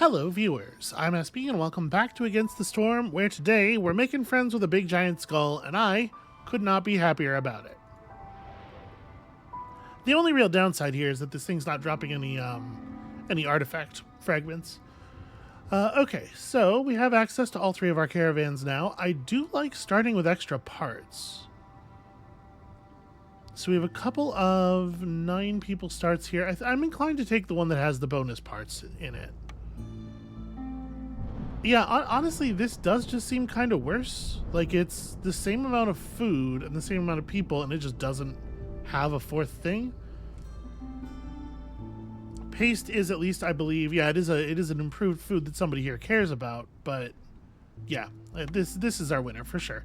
Hello viewers, I'm SB and welcome back to Against the Storm, where today we're making friends with a big giant skull and I could not be happier about it. The only real downside here is that this thing's not dropping any artifact fragments. Okay, so we have access to all three of our caravans now. I do like starting with extra parts. So we have a couple of 9 people starts here. I'm inclined to take the one that has the bonus parts in it. Yeah, honestly, this does just seem kind of worse. Like, it's the same amount of food and the same amount of people, and it just doesn't have a fourth thing. Paste is, at least I believe, yeah, it is an improved food that somebody here cares about. But yeah, this is our winner for sure.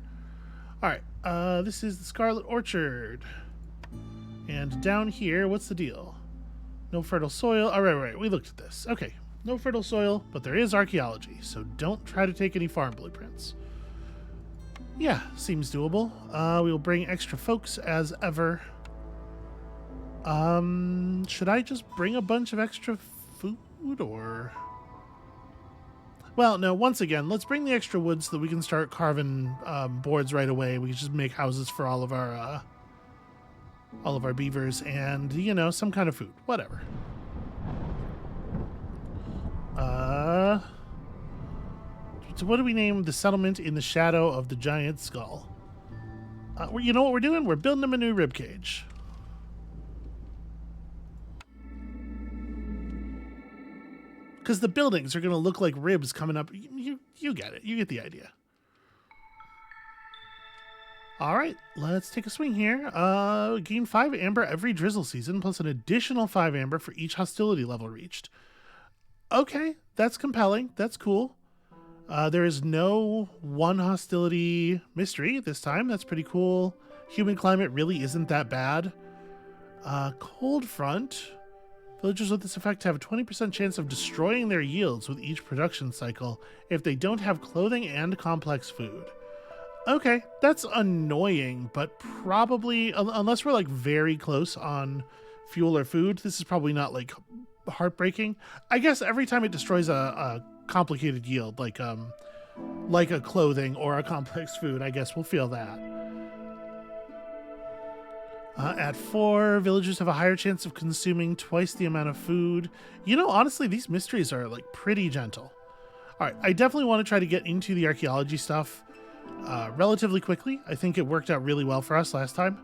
All right, this is the Scarlet Orchard, and down here, what's the deal? No fertile soil. All right, we looked at this. Okay. No fertile soil, but there is archaeology, so don't try to take any farm blueprints. Yeah, seems doable. We'll bring extra folks as ever. Should I just bring a bunch of extra food, or... Well, no, once again, let's bring the extra wood so that we can start carving boards right away. We can just make houses for all of our beavers and, you know, some kind of food. Whatever. So what do we name the settlement in the shadow of the giant skull? You know what we're doing? We're building them a new ribcage. Because the buildings are going to look like ribs coming up. You get it. You get the idea. All right, let's take a swing here. Gain 5 amber every drizzle season, plus an additional 5 amber for each hostility level reached. Okay, that's compelling. That's cool. There is no one hostility mystery this time. That's pretty cool. Human climate really isn't that bad. Cold front. Villagers with this effect have a 20% chance of destroying their yields with each production cycle if they don't have clothing and complex food. Okay, that's annoying, but probably, unless we're like very close on fuel or food, this is probably not like heartbreaking. I guess every time it destroys a complicated yield, like a clothing or a complex food, I guess we'll feel that. At 4, villagers have a higher chance of consuming twice the amount of food. You know, honestly, these mysteries are like pretty gentle. All right, I definitely want to try to get into the archaeology stuff relatively quickly. I think it worked out really well for us last time.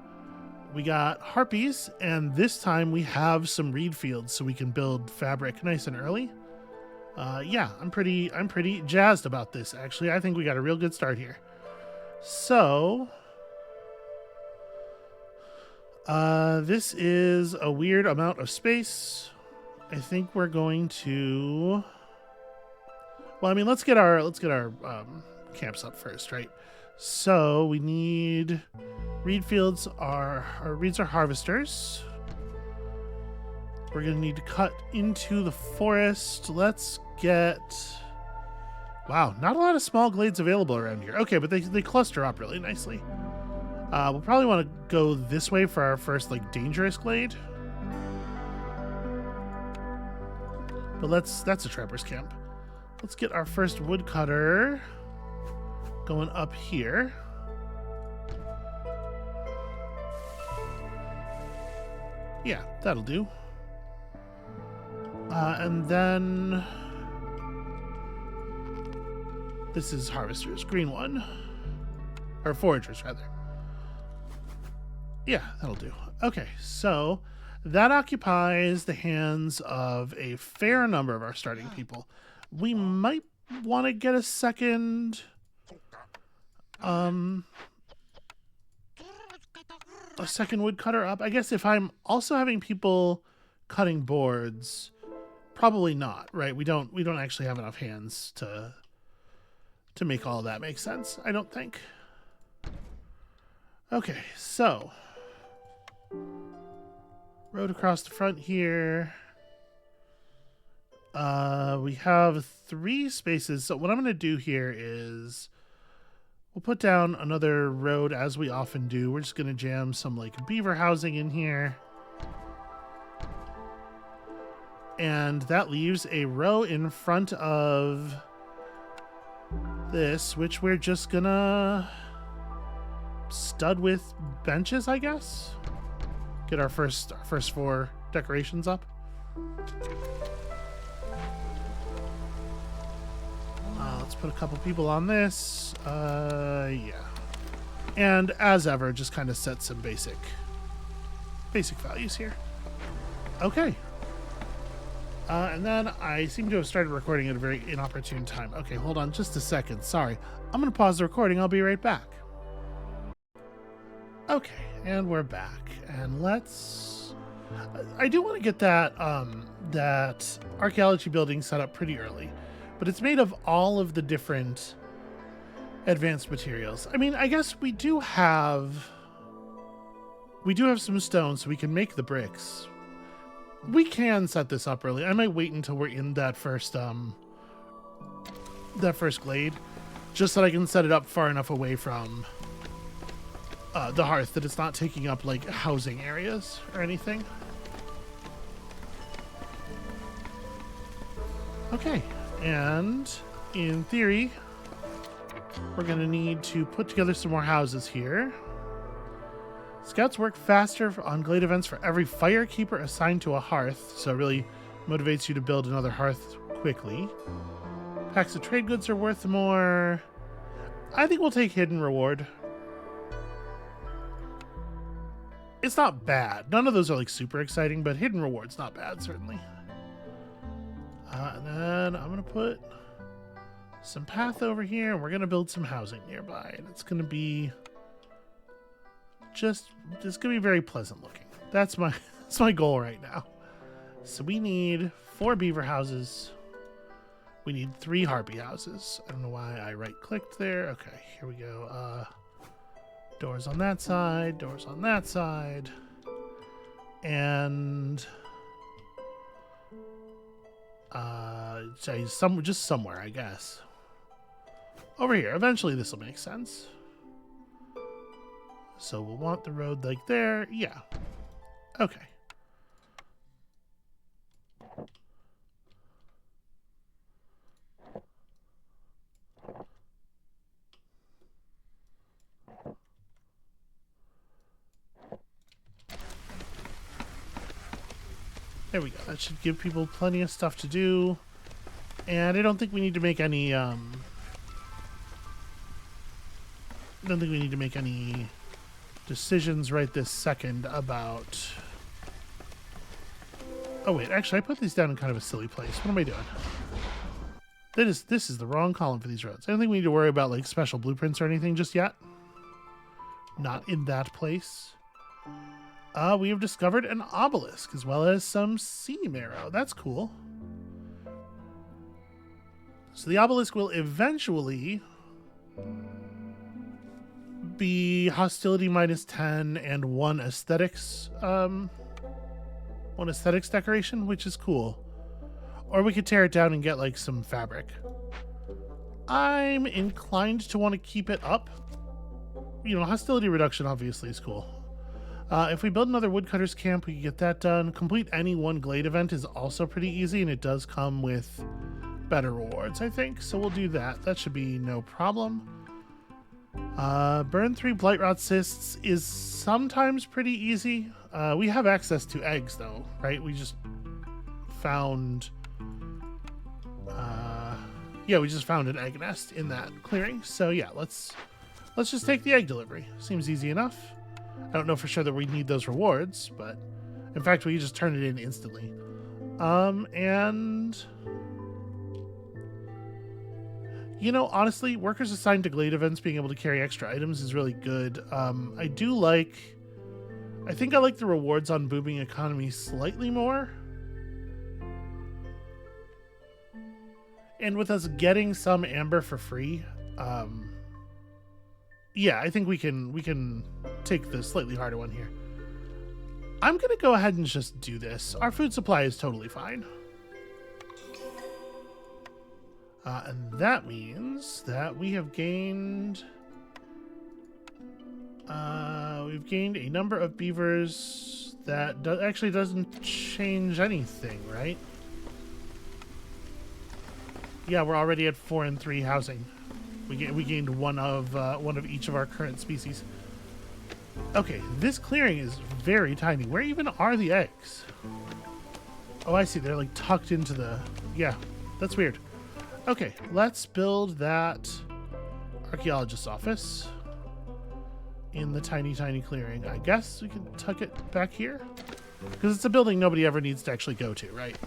We got harpies, and this time we have some reed fields so we can build fabric nice and early. Yeah, I'm pretty jazzed about this, actually. I think we got a real good start here. So, this is a weird amount of space. I think we're going to... Well, I mean, let's get our camps up first, right? So we need reed fields. Our reeds are harvesters. We're gonna need to cut into the forest. Let's get... Wow, not a lot of small glades available around here. Okay, but they cluster up really nicely. We'll probably want to go this way for our first like dangerous glade. But that's a trapper's camp. Let's get our first woodcutter going up here. Yeah, that'll do. And then this is harvesters, green one, or foragers rather. Yeah, that'll do. Okay, so that occupies the hands of a fair number of our starting people. We might want to get a second woodcutter up. I guess if I'm also having people cutting boards, probably not, right? We don't actually have enough hands to make all of that make sense, I don't think. Okay, so road across the front here. We have 3 spaces. So what I'm going to do here is we'll put down another road as we often do. We're just going to jam some like beaver housing in here. And that leaves a row in front of this, which we're just gonna stud with benches, I guess. Get our first 4 decorations up. Let's put a couple people on this. Yeah. And as ever, just kind of set some basic values here. Okay. And then I seem to have started recording at a very inopportune time. Okay, hold on just a second. Sorry. I'm going to pause the recording. I'll be right back. Okay, and we're back. And let's... I do want to get that archaeology building set up pretty early. But it's made of all of the different advanced materials. I mean, I guess we do have some stone, so we can make the bricks. We can set this up early. I might wait until we're in that first glade, just so that I can set it up far enough away from the hearth that it's not taking up like housing areas or anything. Okay, and in theory, we're gonna need to put together some more houses here. Scouts work faster on glade events for every firekeeper assigned to a hearth, so it really motivates you to build another hearth quickly. Packs of trade goods are worth more. I think we'll take hidden reward. It's not bad. None of those are like super exciting, but hidden reward's not bad, certainly. And then I'm gonna put some path over here, and we're gonna build some housing nearby, and it's gonna be it's gonna be very pleasant looking. That's my goal right now. So we need 4 beaver houses. We need 3 harpy houses. I don't know why I right-clicked there. Okay, here we go. Doors on that side, doors on that side, and just somewhere, I guess. Over here. Eventually, this will make sense. So we'll want the road like there. Yeah. Okay. There we go. That should give people plenty of stuff to do. And I don't think we need to make any decisions right this second about... Oh wait, actually I put these down in kind of a silly place. What am I doing? This is the wrong column for these roads. I don't think we need to worry about like special blueprints or anything just yet. Not in that place. We have discovered an obelisk as well as some sea marrow. That's cool. So the obelisk will eventually be hostility -10 and 1 aesthetics decoration, which is cool. Or we could tear it down and get like some fabric. I'm inclined to want to keep it up. You know, hostility reduction obviously is cool. If we build another woodcutter's camp, we can get that done. Complete any 1 glade event is also pretty easy, and it does come with better rewards, I think. So we'll do that. That should be no problem. Burn 3 blight rot cysts is sometimes pretty easy. We have access to eggs, though, right? We just found... yeah, we just found an egg nest in that clearing. So yeah, let's just take the egg delivery. Seems easy enough. I don't know for sure that we need those rewards, but in fact, we just turn it in instantly. And you know, honestly, workers assigned to glade events being able to carry extra items is really good. I think I like the rewards on booming economy slightly more. And with us getting some amber for free, yeah, I think we can take the slightly harder one here. I'm gonna go ahead and just do this. Our food supply is totally fine. And that means that we have gained... we've gained a number of beavers that actually doesn't change anything, right? Yeah, we're already at 4 and 3 housing. We gained one of each of our current species. Okay, this clearing is very tiny. Where even are the eggs? Oh, I see. They're like tucked into the... Yeah, that's weird. Okay, let's build that archaeologist's office in the tiny, tiny clearing. I guess we can tuck it back here? Because it's a building nobody ever needs to actually go to, right?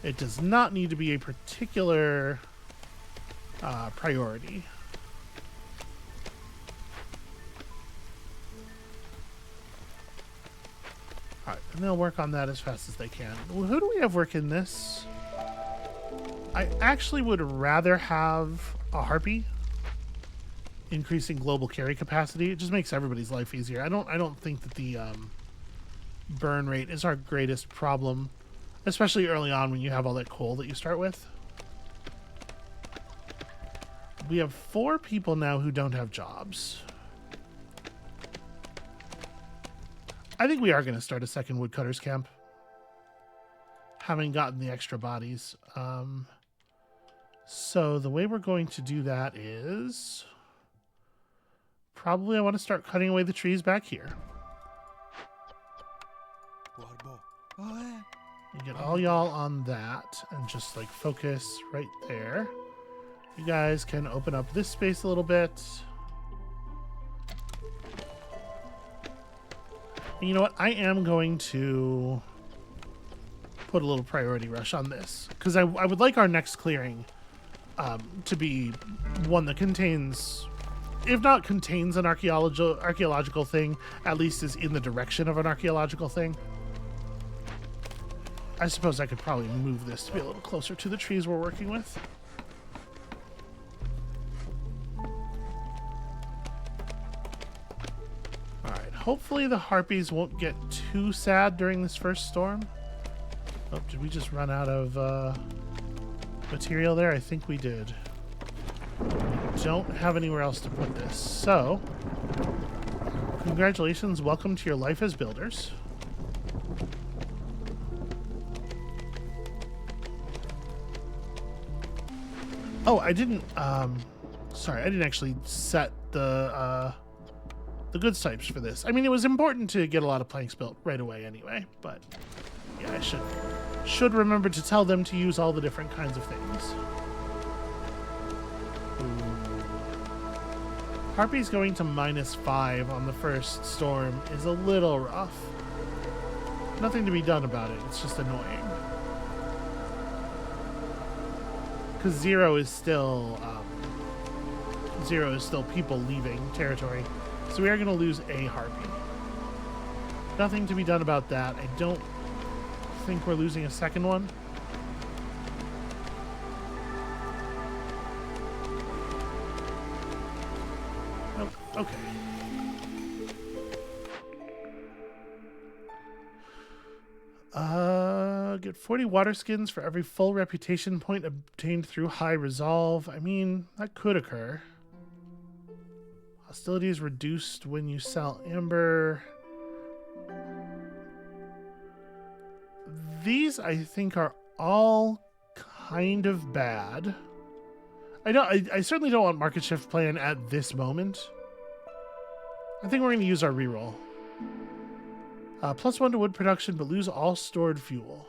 It does not need to be a particular priority. Alright, and they'll work on that as fast as they can. Who do we have working this? I actually would rather have a harpy. Increasing global carry capacity. It just makes everybody's life easier. I don't think that the burn rate is our greatest problem, especially early on when you have all that coal that you start with. We have 4 people now who don't have jobs. I think we are going to start a second woodcutters camp, having gotten the extra bodies. So the way we're going to do that is probably I want to start cutting away the trees back here. And get all y'all on that and just like focus right there. You guys can open up this space a little bit. And you know what? I am going to put a little priority rush on this because I would like our next clearing to be one that contains, if not contains an archaeological thing, at least is in the direction of an archaeological thing. I suppose I could probably move this to be a little closer to the trees we're working with. Alright, hopefully the harpies won't get too sad during this first storm. Oh, did we just run out of material there? I think we did. We don't have anywhere else to put this. So, congratulations, welcome to your life as builders. Oh, I didn't, sorry, I didn't actually set the goods types for this. I mean, it was important to get a lot of planks built right away anyway, but yeah, I should remember to tell them to use all the different kinds of things. Harpies going to -5 on the first storm is a little rough. Nothing to be done about it, it's just annoying. Because zero is still people leaving territory. So we are going to lose a harpy. Nothing to be done about that. I don't think we're losing a second one. Nope. Okay. Get 40 water skins for every full reputation point obtained through high resolve. I mean, that could occur. Hostility is reduced when you sell amber. These, I think, are all kind of bad. I certainly don't want market shift plan at this moment. I think we're going to use our reroll. +1 to wood production, but lose all stored fuel.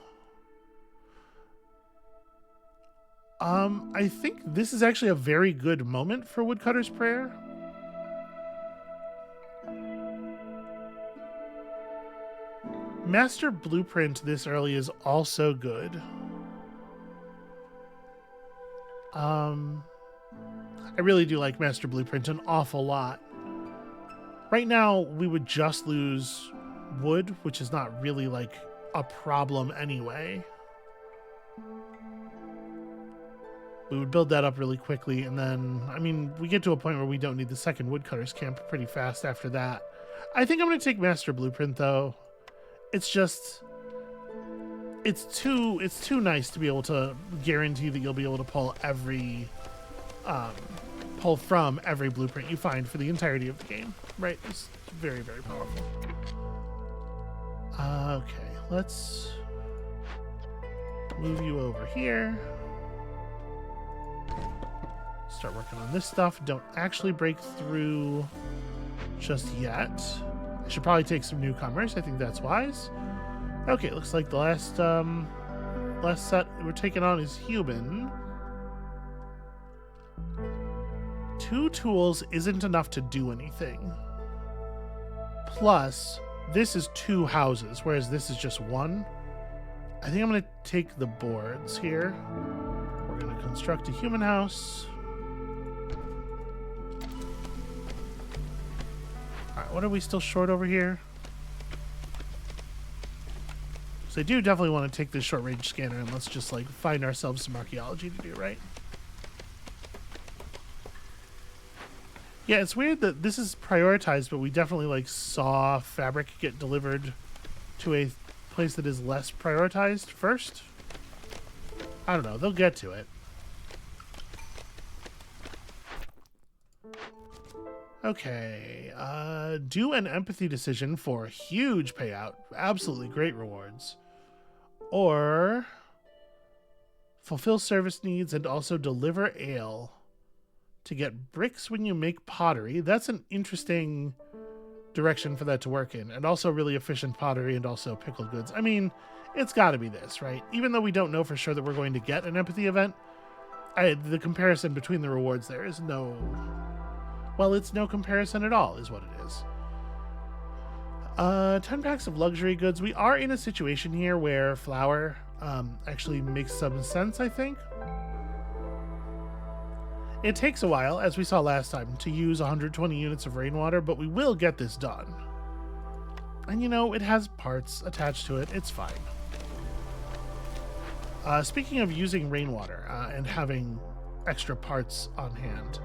I think this is actually a very good moment for Woodcutter's Prayer. Master Blueprint this early is also good. I really do like Master Blueprint an awful lot. Right now, we would just lose wood, which is not really like a problem anyway. We would build that up really quickly, and then, I mean, we get to a point where we don't need the second woodcutters camp pretty fast after that. I think I'm going to take Master Blueprint, though. It's just, it's too nice to be able to guarantee that you'll be able to pull pull from every blueprint you find for the entirety of the game, right? It's very, very powerful. Okay, let's move you over here. Start working on this stuff. Don't actually break through just yet. I should probably take some newcomers. I think that's wise. Okay, looks like the last set we're taking on is human. 2 tools isn't enough to do anything. Plus, this is 2 houses, whereas this is just 1. I think I'm going to take the boards here. We're going to construct a human house. Alright, what are we still short over here? So I do definitely want to take this short-range scanner and let's just, like, find ourselves some archaeology to do, right? Yeah, it's weird that this is prioritized, but we definitely, like, saw fabric get delivered to a place that is less prioritized first. I don't know. They'll get to it. Okay. Do an empathy decision for a huge payout. Absolutely great rewards. Or fulfill service needs and also deliver ale to get bricks when you make pottery. That's an interesting direction for that to work in. And also really efficient pottery and also pickled goods. I mean, it's got to be this, right? Even though we don't know for sure that we're going to get an empathy event, the comparison between the rewards there is no... Well, it's no comparison at all, is what it is. 10 packs of luxury goods. We are in a situation here where flour actually makes some sense, I think. It takes a while, as we saw last time, to use 120 units of rainwater, but we will get this done. And you know, it has parts attached to it. It's fine. Speaking of using rainwater and having extra parts on hand,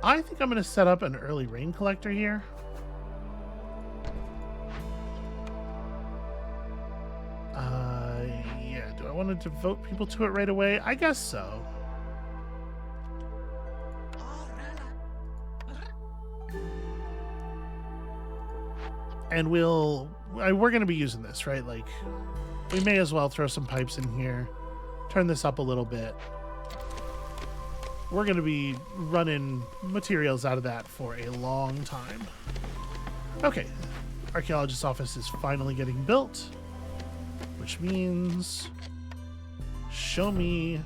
I think I'm going to set up an early rain collector here. Yeah, do I want to devote people to it right away? I guess so. And we're going to be using this, right? Like, we may as well throw some pipes in here, turn this up a little bit. We're going to be running materials out of that for a long time. Okay, archaeologist's office is finally getting built, which means show me.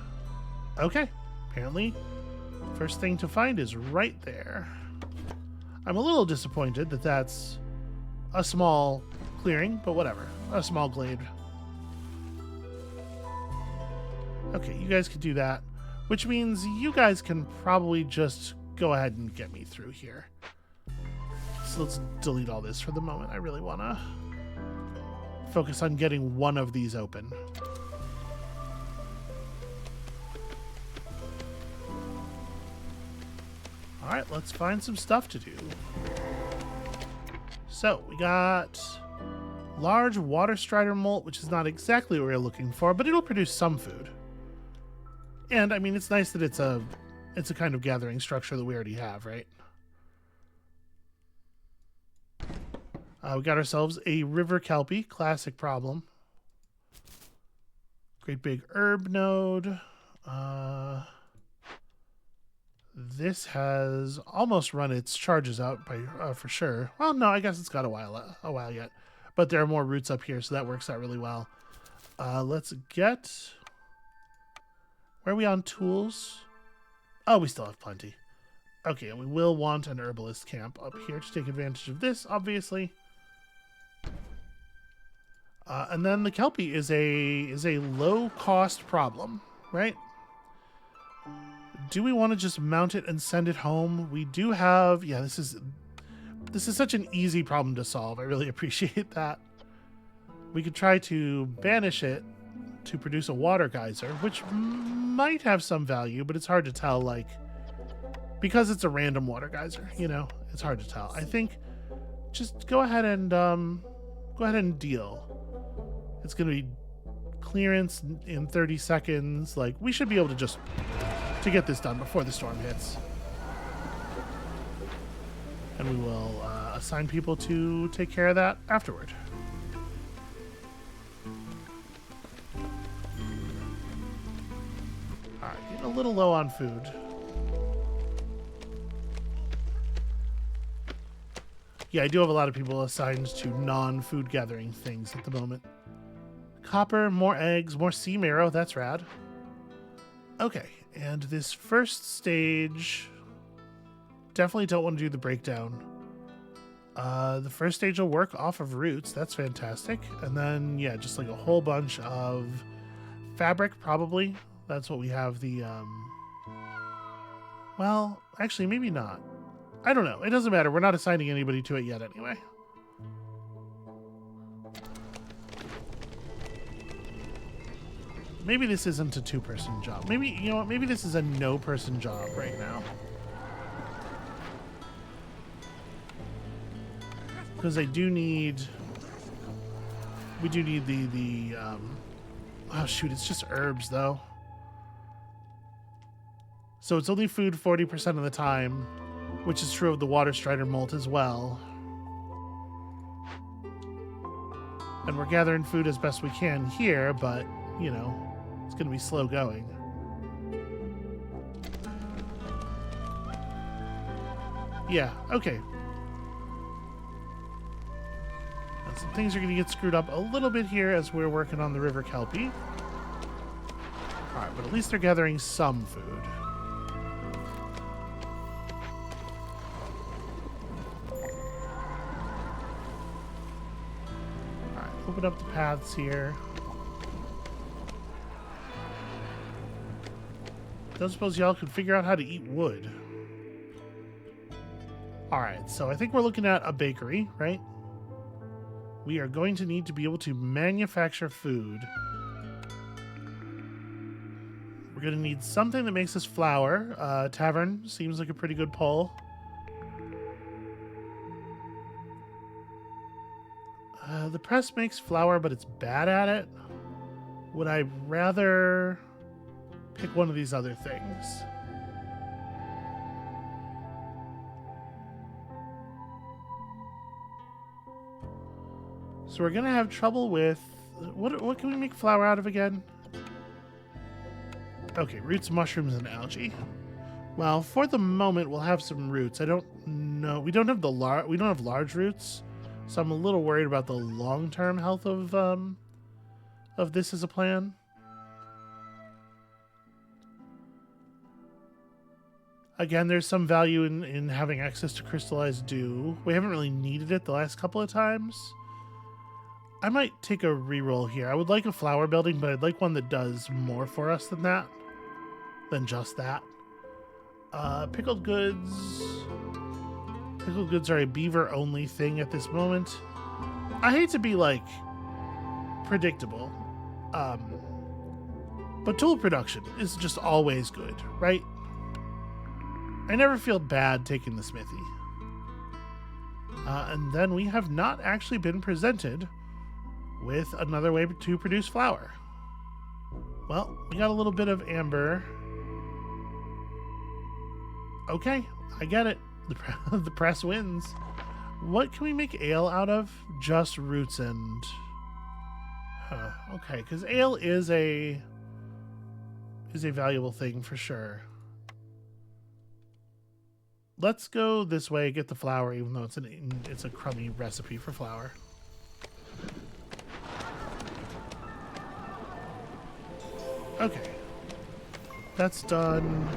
Okay, apparently first thing to find is right there. I'm a little disappointed that that's a small clearing, but whatever. A small glade. Okay, you guys can do that, which means you guys can probably just go ahead and get me through here. So let's delete all this for the moment. I really want to focus on getting one of these open. All right, let's find some stuff to do. So we got large water strider molt, which is not exactly what we're looking for, but it'll produce some food. And I mean, it's nice that it's a kind of gathering structure that we already have, right? We got ourselves a river kelpie, classic problem. Great big herb node. This has almost run its charges out by for sure. Well, no, I guess it's got a while yet. But there are more roots up here, so that works out really well. Let's get... Where are we on tools? Oh, we still have plenty. Okay, and we will want an herbalist camp up here to take advantage of this, obviously. And then the kelpie is a low-cost problem, right? Do we want to just mount it and send it home? We do have... Yeah, this is such an easy problem to solve. I really appreciate that. We could try to banish it to produce a water geyser, which might have some value, but it's hard to tell, like, because it's a random water geyser, you know, it's hard to tell. I think just go ahead and deal. It's going to be clearance in 30 seconds. Like, we should be able to get this done before the storm hits. And we will assign people to take care of that afterward. Alright, getting a little low on food. Yeah, I do have a lot of people assigned to non-food gathering things at the moment. Copper, more eggs, more sea marrow. That's rad. Okay, and this first stage... Definitely don't want to do the breakdown. The first stage will work off of roots. That's fantastic. And then, yeah, just like a whole bunch of fabric, probably. That's what we have the... Well, actually, maybe not. I don't know. It doesn't matter. We're not assigning anybody to it yet anyway. Maybe this isn't a two-person job. Maybe, you know what? Maybe this is a no-person job right now. Because I do need... We do need the oh, shoot. It's just herbs, though. So it's only food 40% of the time, which is true of the water strider molt as well. And we're gathering food as best we can here, but, you know, it's going to be slow going. Yeah, okay. And some things are going to get screwed up a little bit here as we're working on the river kelpie. Alright, but at least they're gathering some food. Open up the paths here. Don't suppose y'all could figure out how to eat wood. Alright, so I think we're looking at a bakery, right? We are going to need to be able to manufacture food. We're going to need something that makes us flour. Tavern seems like a pretty good pull. The press makes flour, but it's bad at it. Would I rather pick one of these other things? So we're going to have trouble with... What can we make flour out of again? Okay, roots, mushrooms, and algae. Well, for the moment, we'll have some roots. I don't know. We don't have large roots. So I'm a little worried about the long-term health of this as a plan. Again, there's some value in having access to crystallized dew. We haven't really needed it the last couple of times. I might take a reroll here. I would like a flower building, but I'd like one that does more for us than that. Than just that. Pickled goods... Pickled goods are a beaver-only thing at this moment. I hate to be, like, predictable. But tool production is just always good, right? I never feel bad taking the smithy. And then we have not actually been presented with another way to produce flour. Well, we got a little bit of amber. Okay, I get it. The press wins. What can we make ale out of? Just roots and... okay, because ale is a valuable thing for sure. Let's go this way, get the flour, even though it's a crummy recipe for flour. Okay. That's done.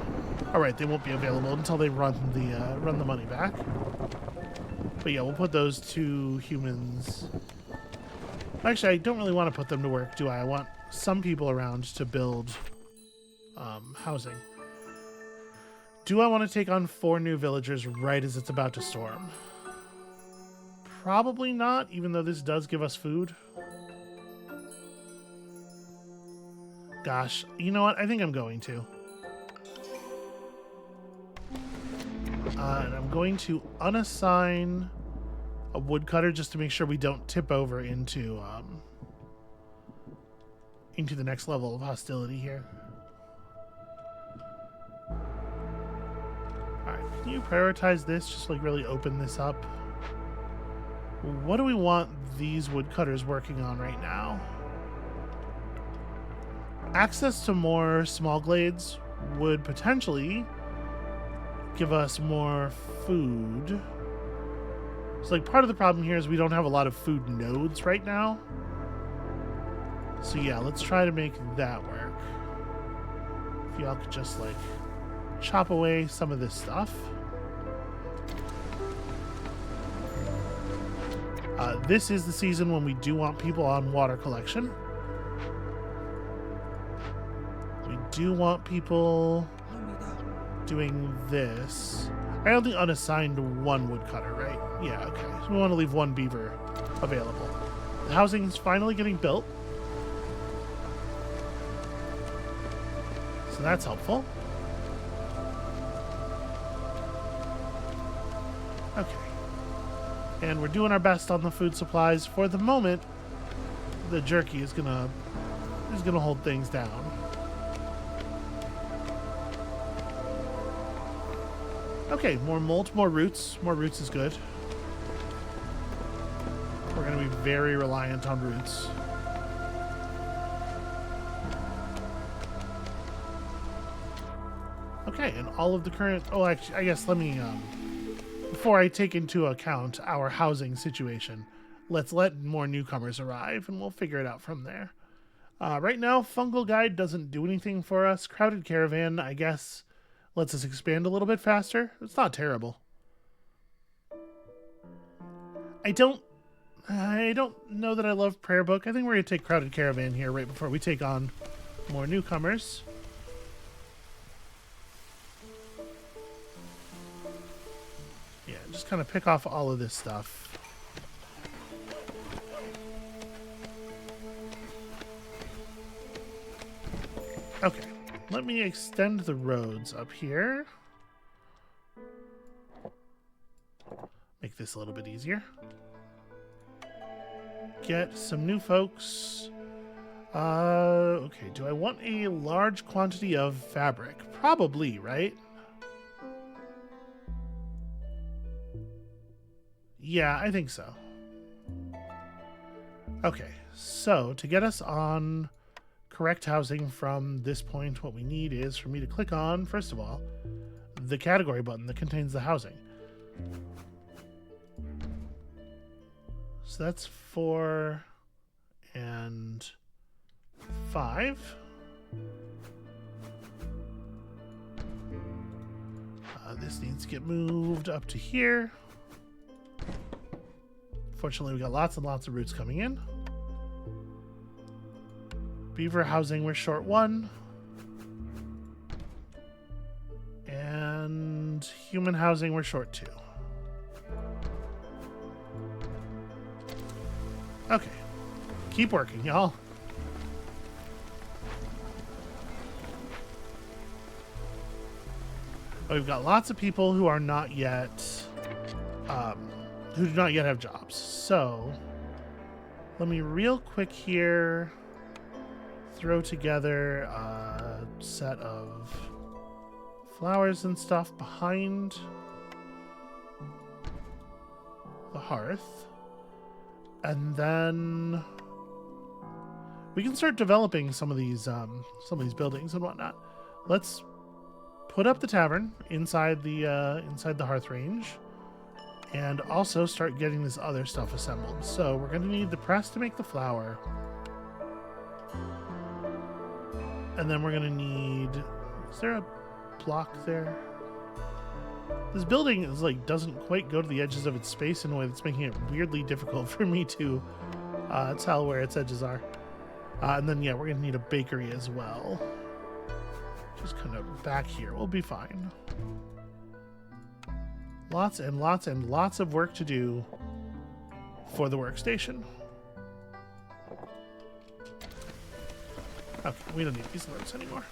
Alright, they won't be available until they run the money back. But yeah, we'll put those two humans... Actually, I don't really want to put them to work, do I? I want some people around to build housing. Do I want to take on 4 new villagers right as it's about to storm? Probably not, even though this does give us food. Gosh, you know what? I think I'm going to. And I'm going to unassign a woodcutter just to make sure we don't tip over into the next level of hostility here. Alright, can you prioritize this? Just like really open this up. What do we want these woodcutters working on right now? Access to more small glades would potentially give us more food. So like part of the problem here is we don't have a lot of food nodes right now. So yeah, let's try to make that work. If y'all could just like chop away some of this stuff. This is the season when we do want people on water collection. We do want people doing this. I only unassigned one woodcutter, right? Yeah, okay. So we want to leave one beaver available. The housing's finally getting built. So that's helpful. Okay. And we're doing our best on the food supplies. For the moment, the jerky is gonna hold things down. Okay, more molt, more roots. More roots is good. We're gonna be very reliant on roots. Okay, and all of the current... Oh, actually, I guess let me... before I take into account our housing situation, let's let more newcomers arrive, and we'll figure it out from there. Right now, Fungal Guide doesn't do anything for us. Crowded Caravan, I guess, lets us expand a little bit faster. It's not terrible. I don't know that I love Prayer Book. I think we're going to take Crowded Caravan here right before we take on more newcomers. Yeah, just kind of pick off all of this stuff. Okay, let me extend the roads up here. Make this a little bit easier. Get some new folks. Okay, do I want a large quantity of fabric? Probably, right? Yeah, I think so. Okay, so to get us on correct housing from this point, what we need is for me to click on, first of all, the category button that contains the housing. So that's 4 and 5. This needs to get moved up to here. Fortunately, we got lots and lots of roots coming in. Beaver housing, we're short 1. And human housing, we're short 2. Okay. Keep working, y'all. We've got lots of people who are not yet... who do not yet have jobs. So, let me real quick here throw together a set of flowers and stuff behind the hearth. And then we can start developing some of these buildings and whatnot. Let's put up the tavern inside the hearth range. And also start getting this other stuff assembled. So we're going to need the press to make the flour. And then we're going to need... Is there a block there? This building is like doesn't quite go to the edges of its space in a way that's making it weirdly difficult for me to tell where its edges are. And then, yeah, we're going to need a bakery as well. Just kind of back here. We'll be fine. Lots and lots and lots of work to do for the workstation. Okay, we don't need these notes anymore.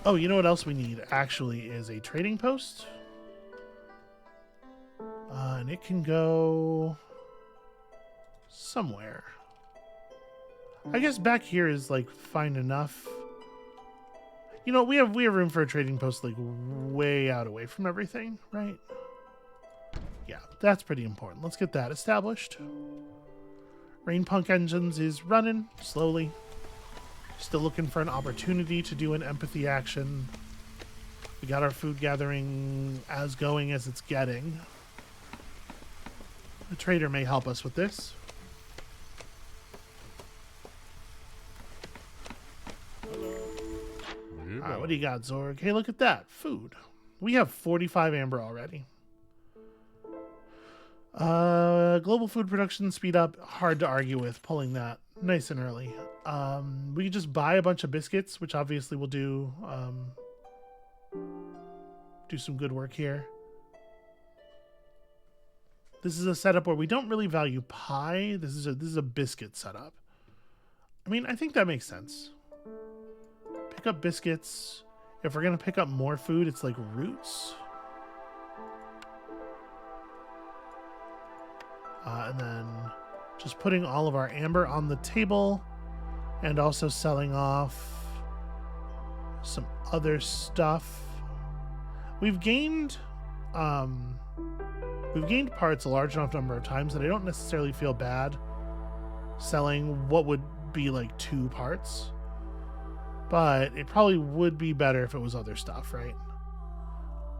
Oh, you know what else we need actually is a trading post. And it can go somewhere. I guess back here is like fine enough. You know, we have room for a trading post like way out away from everything, right? Yeah, that's pretty important. Let's get that established. Rainpunk Engines is running slowly. Still looking for an opportunity to do an empathy action. We got our food gathering as going as it's getting. The trader may help us with this. Alright, what do you got, Zorg? Hey, look at that. Food. We have 45 amber already. Global food production speed up. Hard to argue with pulling that nice and early. We could just buy a bunch of biscuits, which obviously will do some good work here. This is a setup where we don't really value pie. This is a biscuit setup. I mean, I think that makes sense. Pick up biscuits. If we're gonna pick up more food, it's like roots. And then just putting all of our amber on the table and also selling off some other stuff. We've gained parts a large enough number of times that I don't necessarily feel bad selling what would be like 2 parts. But it probably would be better if it was other stuff, right?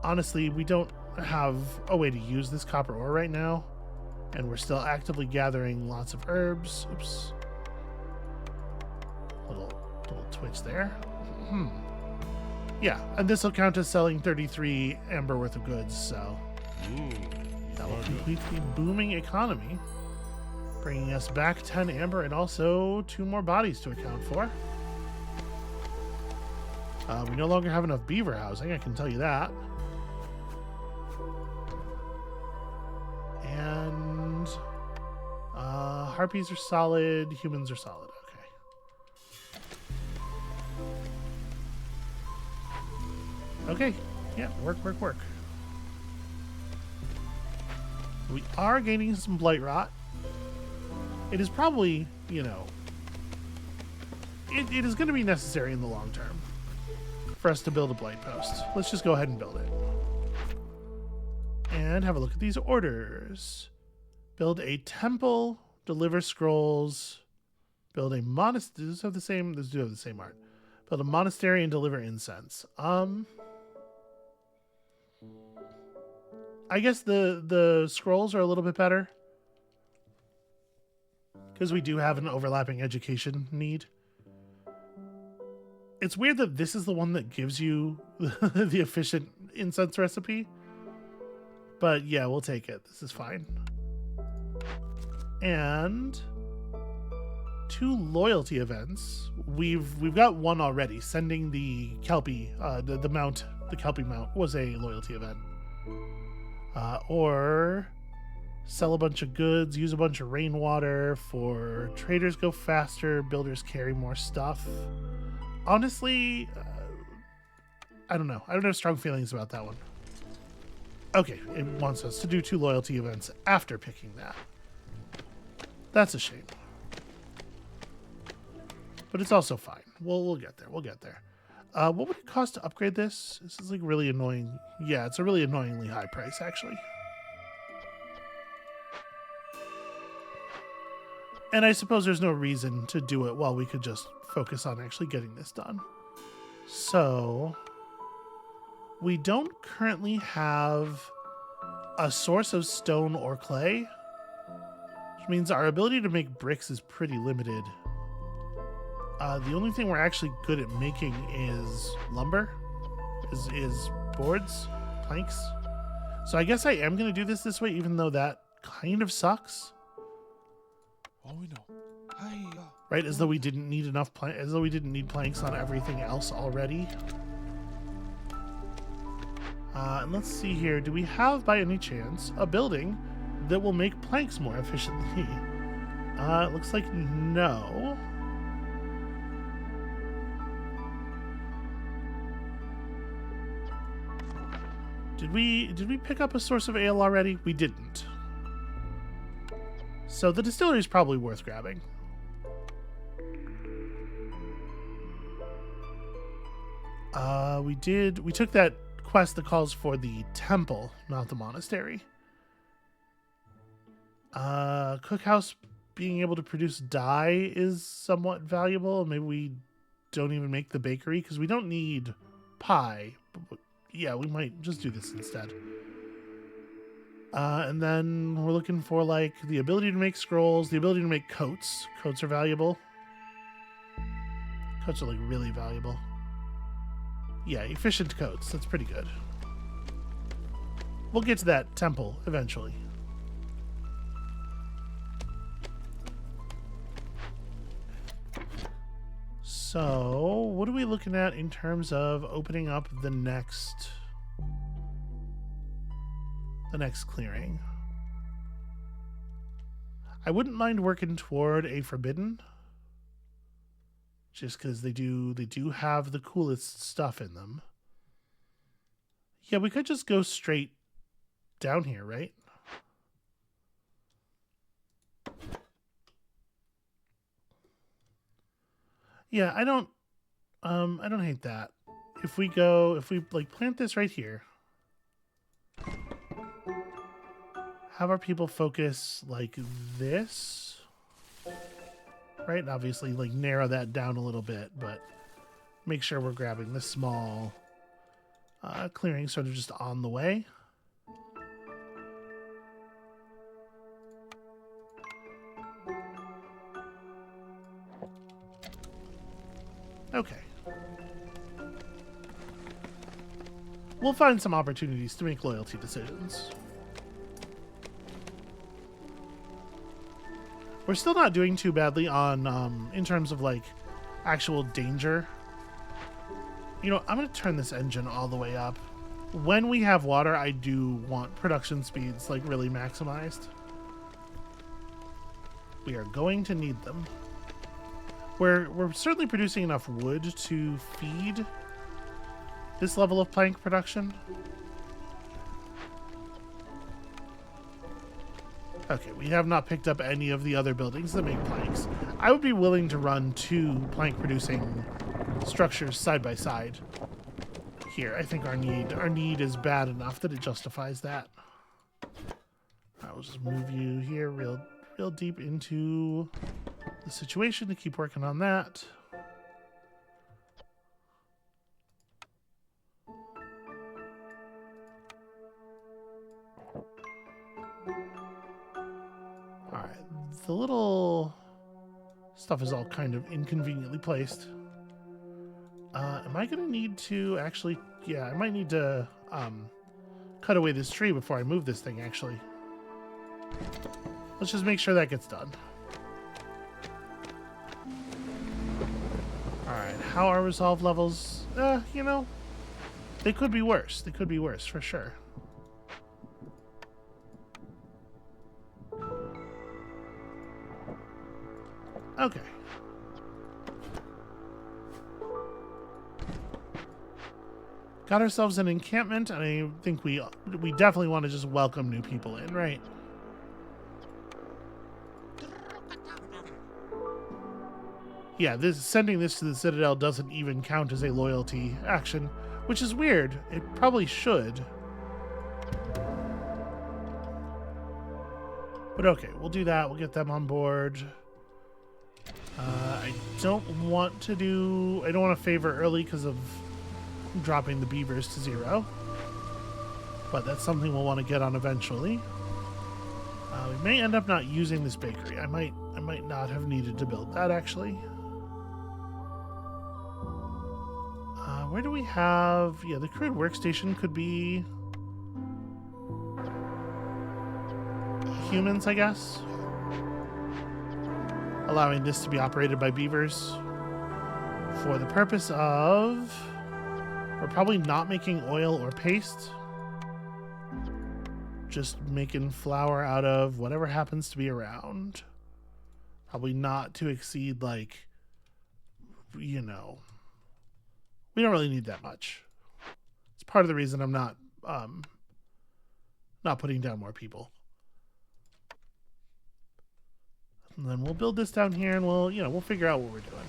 Honestly, we don't have a way to use this copper ore right now. And we're still actively gathering lots of herbs. Oops. Little twitch there. Yeah, and this will count as selling 33 amber worth of goods, so that will complete the booming economy, bringing us back 10 amber and also 2 more bodies to account for. We no longer have enough beaver housing, I can tell you that. And harpies are solid, humans are solid. Okay, yeah, work. We are gaining some blight rot. It is probably, you know, it is going to be necessary in the long term for us to build a blight post. Let's just go ahead and build it. And have a look at these orders. Build a temple, deliver scrolls, build a monastery. Does this have the same? These do have the same art. Build a monastery and deliver incense. I guess the scrolls are a little bit better because we do have an overlapping education need. It's weird that this is the one that gives you the efficient incense recipe. But yeah, we'll take it. This is fine. And 2 loyalty events. We've got one already. Sending the Kelpie, the Kelpie mount was a loyalty event. Or sell a bunch of goods, use a bunch of rainwater for traders go faster, builders carry more stuff. Honestly, I don't know. I don't have strong feelings about that one. Okay, it wants us to do 2 loyalty events after picking that. That's a shame. But it's also fine. We'll get there. We'll get there. What would it cost to upgrade this? This is like really annoying. Yeah, it's a really annoyingly high price, actually. And I suppose there's no reason to do it while we could just focus on actually getting this done. So we don't currently have a source of stone or clay, which means our ability to make bricks is pretty limited. The only thing we're actually good at making is lumber, is boards, planks. So I guess I am going to do this way, even though that kind of sucks. Right, as though we didn't need enough as though we didn't need planks on everything else already. And let's see here. Do we have, by any chance, a building that will make planks more efficiently? It looks like no. Did we pick up a source of ale already? We didn't. So the distillery is probably worth grabbing. We took that quest that calls for the temple, not the monastery. Cookhouse being able to produce dye is somewhat valuable. Maybe we don't even make the bakery because we don't need pie. Yeah, we might just do this instead. And then we're looking for, like, the ability to make scrolls, the ability to make coats. Coats are valuable. Coats are, like, really valuable. Yeah, efficient coats. That's pretty good. We'll get to that temple eventually. So, what are we looking at in terms of opening up the next clearing? I wouldn't mind working toward a forbidden, just because they do have the coolest stuff in them. Yeah, we could just go straight down here, right? Yeah, I don't hate that. If we like plant this right here, have our people focus like this, right? And obviously, like, narrow that down a little bit, but make sure we're grabbing this small clearing sort of just on the way. Okay. We'll find some opportunities to make loyalty decisions. We're still not doing too badly on, in terms of, like, actual danger. You know, I'm going to turn this engine all the way up. When we have water, I do want production speeds, like, really maximized. We are going to need them. We're certainly producing enough wood to feed this level of plank production. Okay, we have not picked up any of the other buildings that make planks. I would be willing to run 2 plank-producing structures side by side. Here, I think our need is bad enough that it justifies that. I will just move you here real deep into the situation to keep working on that. Alright, the little stuff is all kind of inconveniently placed. Am I going to need to actually... Yeah, I might need to cut away this tree before I move this thing, actually. Let's just make sure that gets done. Alright, how are resolve levels? You know, they could be worse. They could be worse, for sure. Okay. Got ourselves an encampment, and I think we definitely want to just welcome new people in, right? Yeah, sending this to the Citadel doesn't even count as a loyalty action, which is weird. It probably should. But okay, we'll do that. We'll get them on board. I don't want to favor early because of dropping the beavers to 0. But that's something we'll want to get on eventually. We may end up not using this bakery. I might not have needed to build that, actually. Where do we have... Yeah, the crude workstation could be... humans, I guess. Allowing this to be operated by beavers. For the purpose of... We're probably not making oil or paste. Just making flour out of whatever happens to be around. Probably not to exceed, like... You know... We don't really need that much. It's part of the reason I'm not putting down more people. And then we'll build this down here, and we'll figure out what we're doing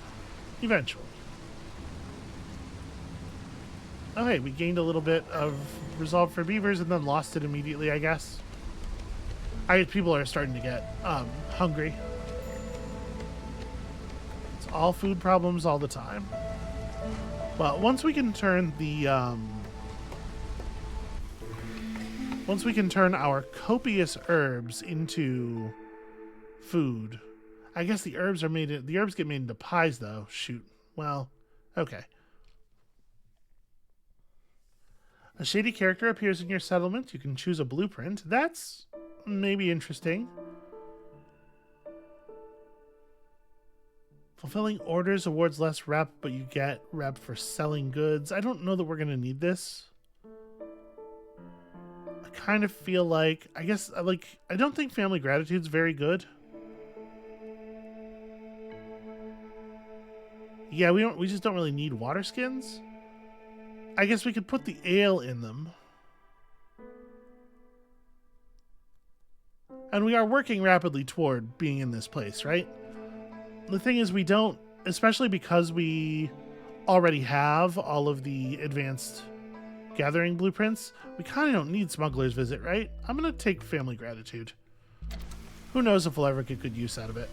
eventually. Okay, we gained a little bit of resolve for beavers and then lost it immediately, I guess. People are starting to get hungry. It's all food problems all the time. Well, once we can turn the Once we can turn our copious herbs into food. I guess the herbs get made into pies though. Shoot. Well, okay. A shady character appears in your settlement. You can choose a blueprint. That's maybe interesting. Fulfilling orders awards less rep, but you get rep for selling goods. I don't know that we're going to need this. I kind of feel like, I don't think family gratitude's very good. Yeah, we just don't really need water skins. I guess we could put the ale in them. And we are working rapidly toward being in this place, right? The thing is, we don't, especially because we already have all of the advanced gathering blueprints, we kind of don't need Smuggler's Visit, right? I'm going to take Family Gratitude. Who knows if we'll ever get good use out of it.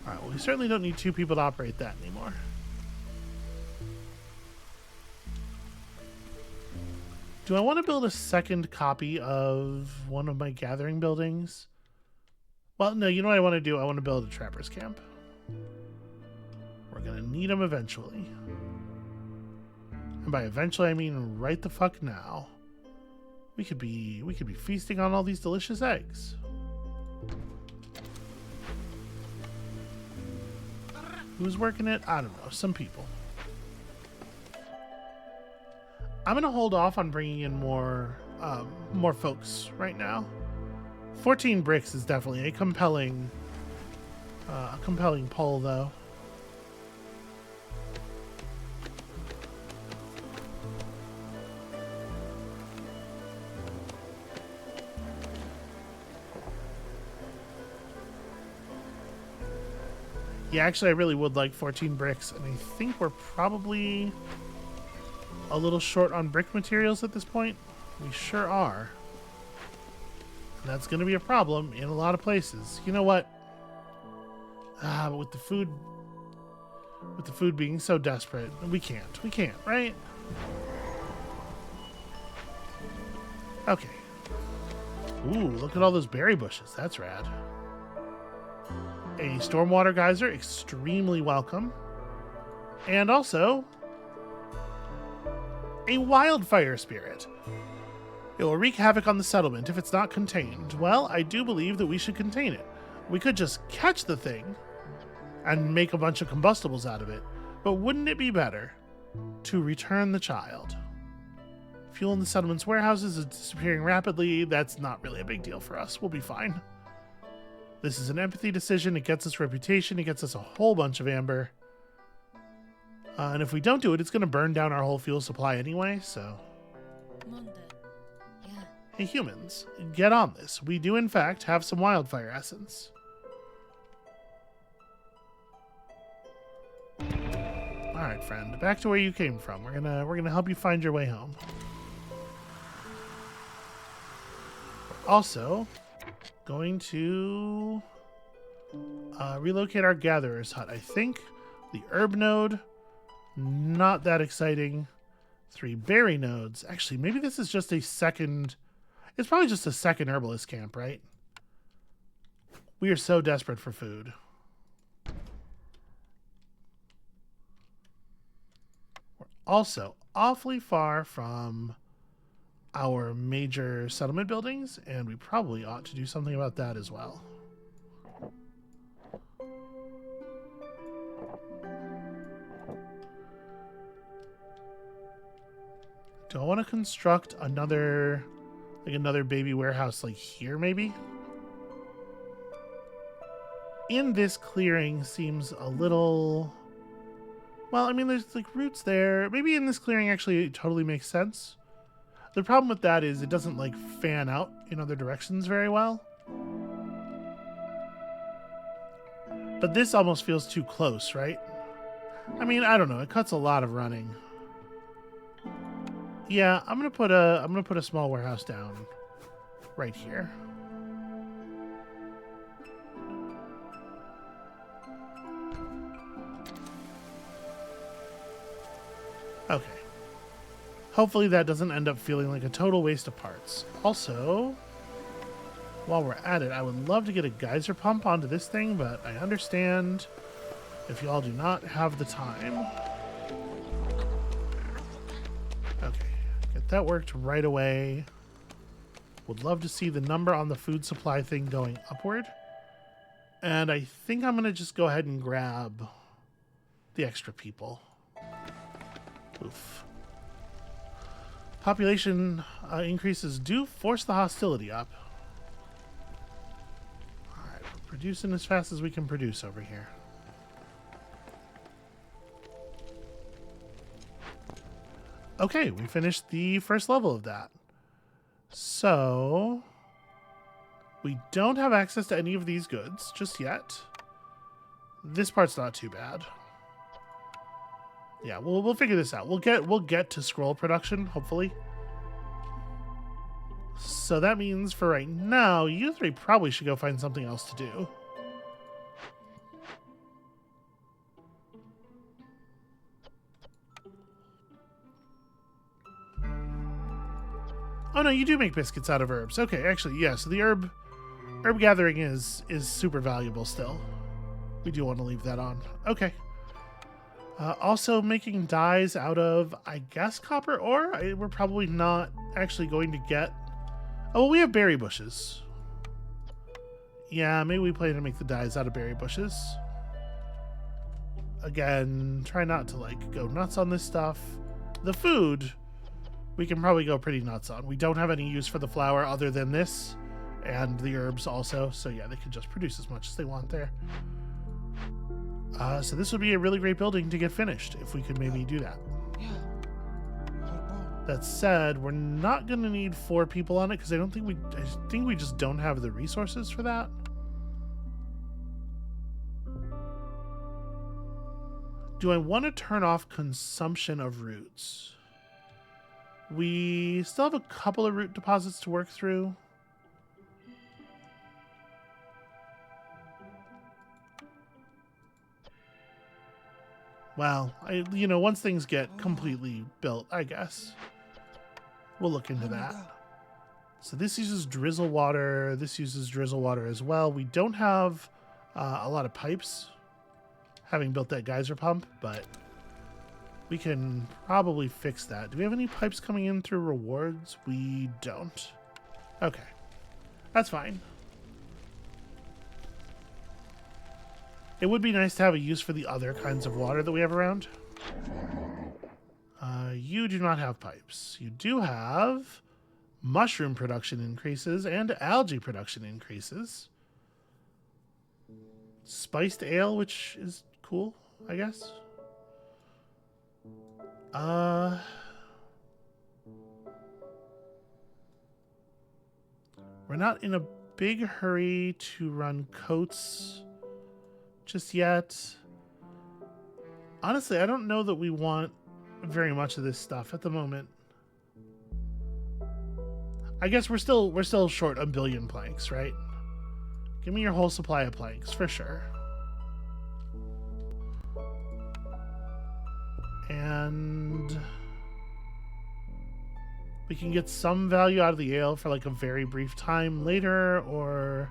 Alright, well, we certainly don't need 2 people to operate that anymore. Do I want to build a second copy of one of my gathering buildings? Well, no, you know what I want to do? I want to build a trapper's camp. We're going to need them eventually. And by eventually, I mean right the fuck now. We could be feasting on all these delicious eggs. Who's working it? I don't know. Some people. I'm going to hold off on bringing in more folks right now. 14 bricks is definitely a compelling pull, though. Yeah, actually, I really would like 14 bricks, and I think we're probably a little short on brick materials at this point. We sure are. And that's going to be a problem in a lot of places. You know what? But with the food being so desperate, we can't, right? Okay. Ooh, look at all those berry bushes. That's rad. A stormwater geyser, extremely welcome. And also a wildfire spirit. It will wreak havoc on the settlement if it's not contained. Well, I do believe that we should contain it. We could just catch the thing and make a bunch of combustibles out of it. But wouldn't it be better to return the child? Fuel in the settlement's warehouses is disappearing rapidly. That's not really a big deal for us. We'll be fine. This is an empathy decision. It gets us reputation. It gets us a whole bunch of amber. And if we don't do it, it's going to burn down our whole fuel supply anyway, so... Hey humans, get on this. We do in fact have some wildfire essence. Alright, friend, back to where you came from. We're gonna help you find your way home. We're also going to relocate our gatherer's hut. I think the herb node, not that exciting. 3 berry nodes. Actually, maybe this is just a second... It's probably just a second herbalist camp, right? We are so desperate for food. We're also awfully far from our major settlement buildings, and we probably ought to do something about that as well. Do I want to construct another baby warehouse like here, maybe? In this clearing seems a little... Well, I mean, there's like roots there. Maybe in this clearing actually it totally makes sense. The problem with that is it doesn't like fan out in other directions very well. But this almost feels too close, right? I mean, I don't know. It cuts a lot of running. Yeah, I'm gonna put a small warehouse down right here. Okay. Hopefully that doesn't end up feeling like a total waste of parts. Also, while we're at it, I would love to get a geyser pump onto this thing, but I understand if y'all do not have the time. Okay, get that worked right away. Would love to see the number on the food supply thing going upward. And I think I'm going to just go ahead and grab the extra people. Oof. Population increases do force the hostility up. Alright, we're producing as fast as we can produce over here. Okay, we finished the first level of that. So, we don't have access to any of these goods just yet. This part's not too bad. Yeah, we'll figure this out. We'll get to scroll production, hopefully. So that means for right now, you three probably should go find something else to do. Oh no, you do make biscuits out of herbs. Okay, actually, yeah, so the herb gathering is super valuable still. We do want to leave that on. Okay. Also making dyes out of, I guess, copper ore? We're probably not actually going to get... Oh, well, we have berry bushes. Yeah, maybe we plan to make the dyes out of berry bushes. Again, try not to, like, go nuts on this stuff. The food, we can probably go pretty nuts on. We don't have any use for the flour other than this, and the herbs also. So, yeah, they can just produce as much as they want there. So this would be a really great building to get finished if we could maybe do that. That said, we're not going to need 4 people on it because I think we just don't have the resources for that. Do I want to turn off consumption of roots? We still have a couple of root deposits to work through. Well, once things get completely built, I guess we'll look into that. So this uses drizzle water. This uses drizzle water as well. We don't have a lot of pipes, having built that geyser pump, but we can probably fix that. Do we have any pipes coming in through rewards? We don't. Okay, that's fine. It would be nice to have a use for the other kinds of water that we have around. You do not have pipes. You do have mushroom production increases and algae production increases. Spiced ale, which is cool, I guess. We're not in a big hurry to run coats just yet. Honestly, I don't know that we want very much of this stuff at the moment. I guess we're still short a billion planks, right? Give me your whole supply of planks for sure. And we can get some value out of the ale for like a very brief time later, or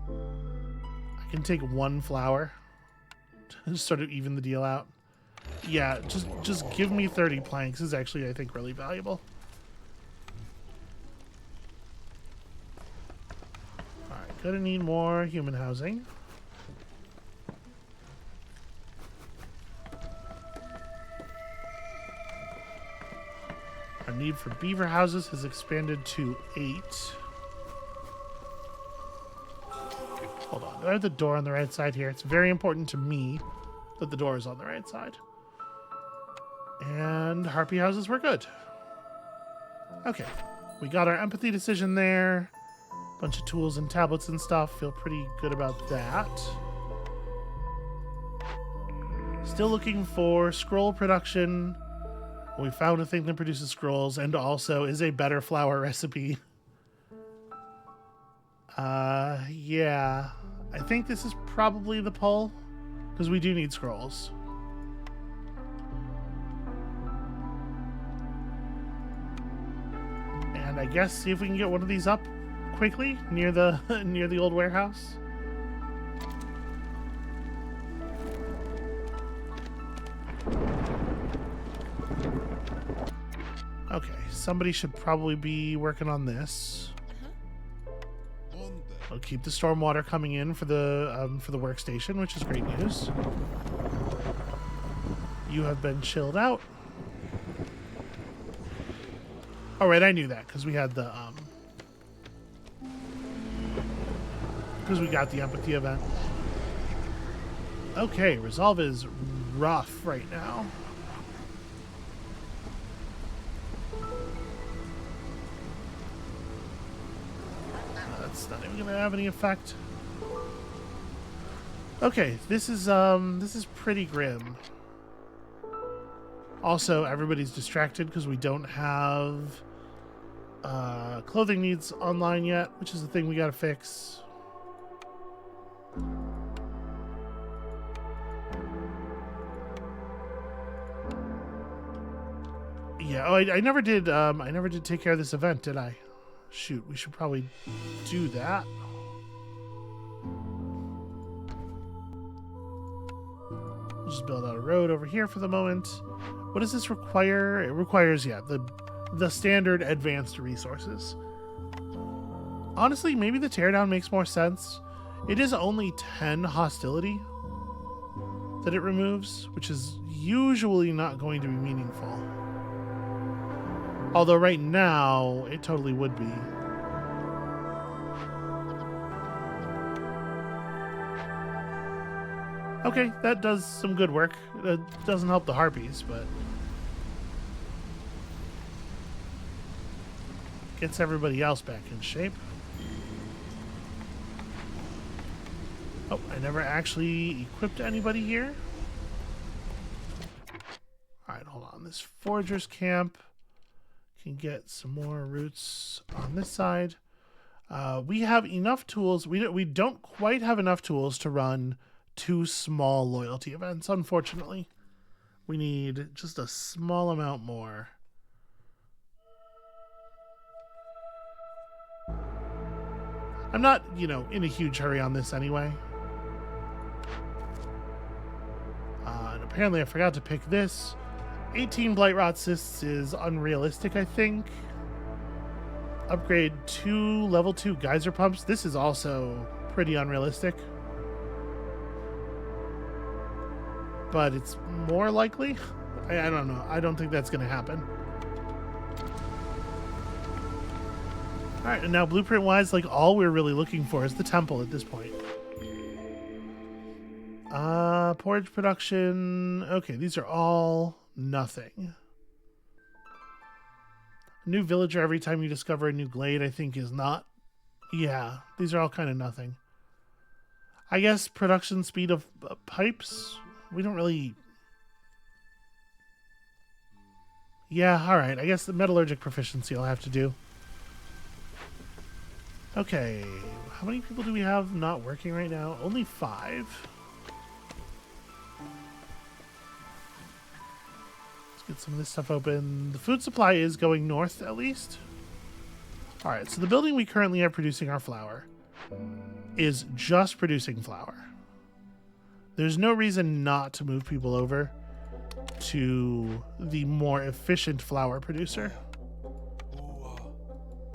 I can take 1 flour to sort of even the deal out. Yeah, just give me 30 planks is actually, I think, really valuable. Alright, gonna need more human housing. Our need for beaver houses has expanded to 8. Hold on, do I have the door on the right side here? It's very important to me that the door is on the right side. And harpy houses were good. Okay, we got our empathy decision there. Bunch of tools and tablets and stuff. Feel pretty good about that. Still looking for scroll production. We found a thing that produces scrolls and also is a better flour recipe. Yeah. I think this is probably the pull, because we do need scrolls. And I guess see if we can get one of these up quickly near the near the old warehouse. Okay, somebody should probably be working on this. I'll keep the stormwater coming in for the workstation, which is great news. You have been chilled out. All right, I knew that because we had the because we got the empathy event. Okay, resolve is rough right now. That's not even gonna have any effect. Okay, this is pretty grim. Also, everybody's distracted because we don't have clothing needs online yet, which is the thing we gotta fix. Yeah, oh, I never did take care of this event, did I? Shoot, we should probably do that. We'll just build out a road over here for the moment. What does this require? It requires, yeah, the standard advanced resources. Honestly, maybe the teardown makes more sense. It is only 10 hostility that it removes, which is usually not going to be meaningful. Although right now, it totally would be. Okay, that does some good work. It doesn't help the harpies, but gets everybody else back in shape. Oh, I never actually equipped anybody here. Alright, hold on. This forager's camp can get some more roots on this side. We have enough tools. We don't quite have enough tools to run 2 small loyalty events, unfortunately. We need just a small amount more. I'm not, in a huge hurry on this anyway. And apparently I forgot to pick this. 18 Blight Rot Cysts is unrealistic, I think. Upgrade 2 level 2 geyser pumps. This is also pretty unrealistic. But it's more likely. I don't know. I don't think that's going to happen. Alright, and now blueprint-wise, like, all we're really looking for is the temple at this point. Porridge production. Okay, these are all nothing. A new villager every time you discover a new glade, I think, is not. Yeah, these are all kind of nothing. I guess production speed of pipes. We don't really. Yeah, alright. I guess the metallurgic proficiency I'll have to do. Okay, how many people do we have not working right now? Only 5. Let's get some of this stuff open. The food supply is going north, at least. Alright, so the building we currently have producing our flour is just producing flour. There's no reason not to move people over to the more efficient flour producer,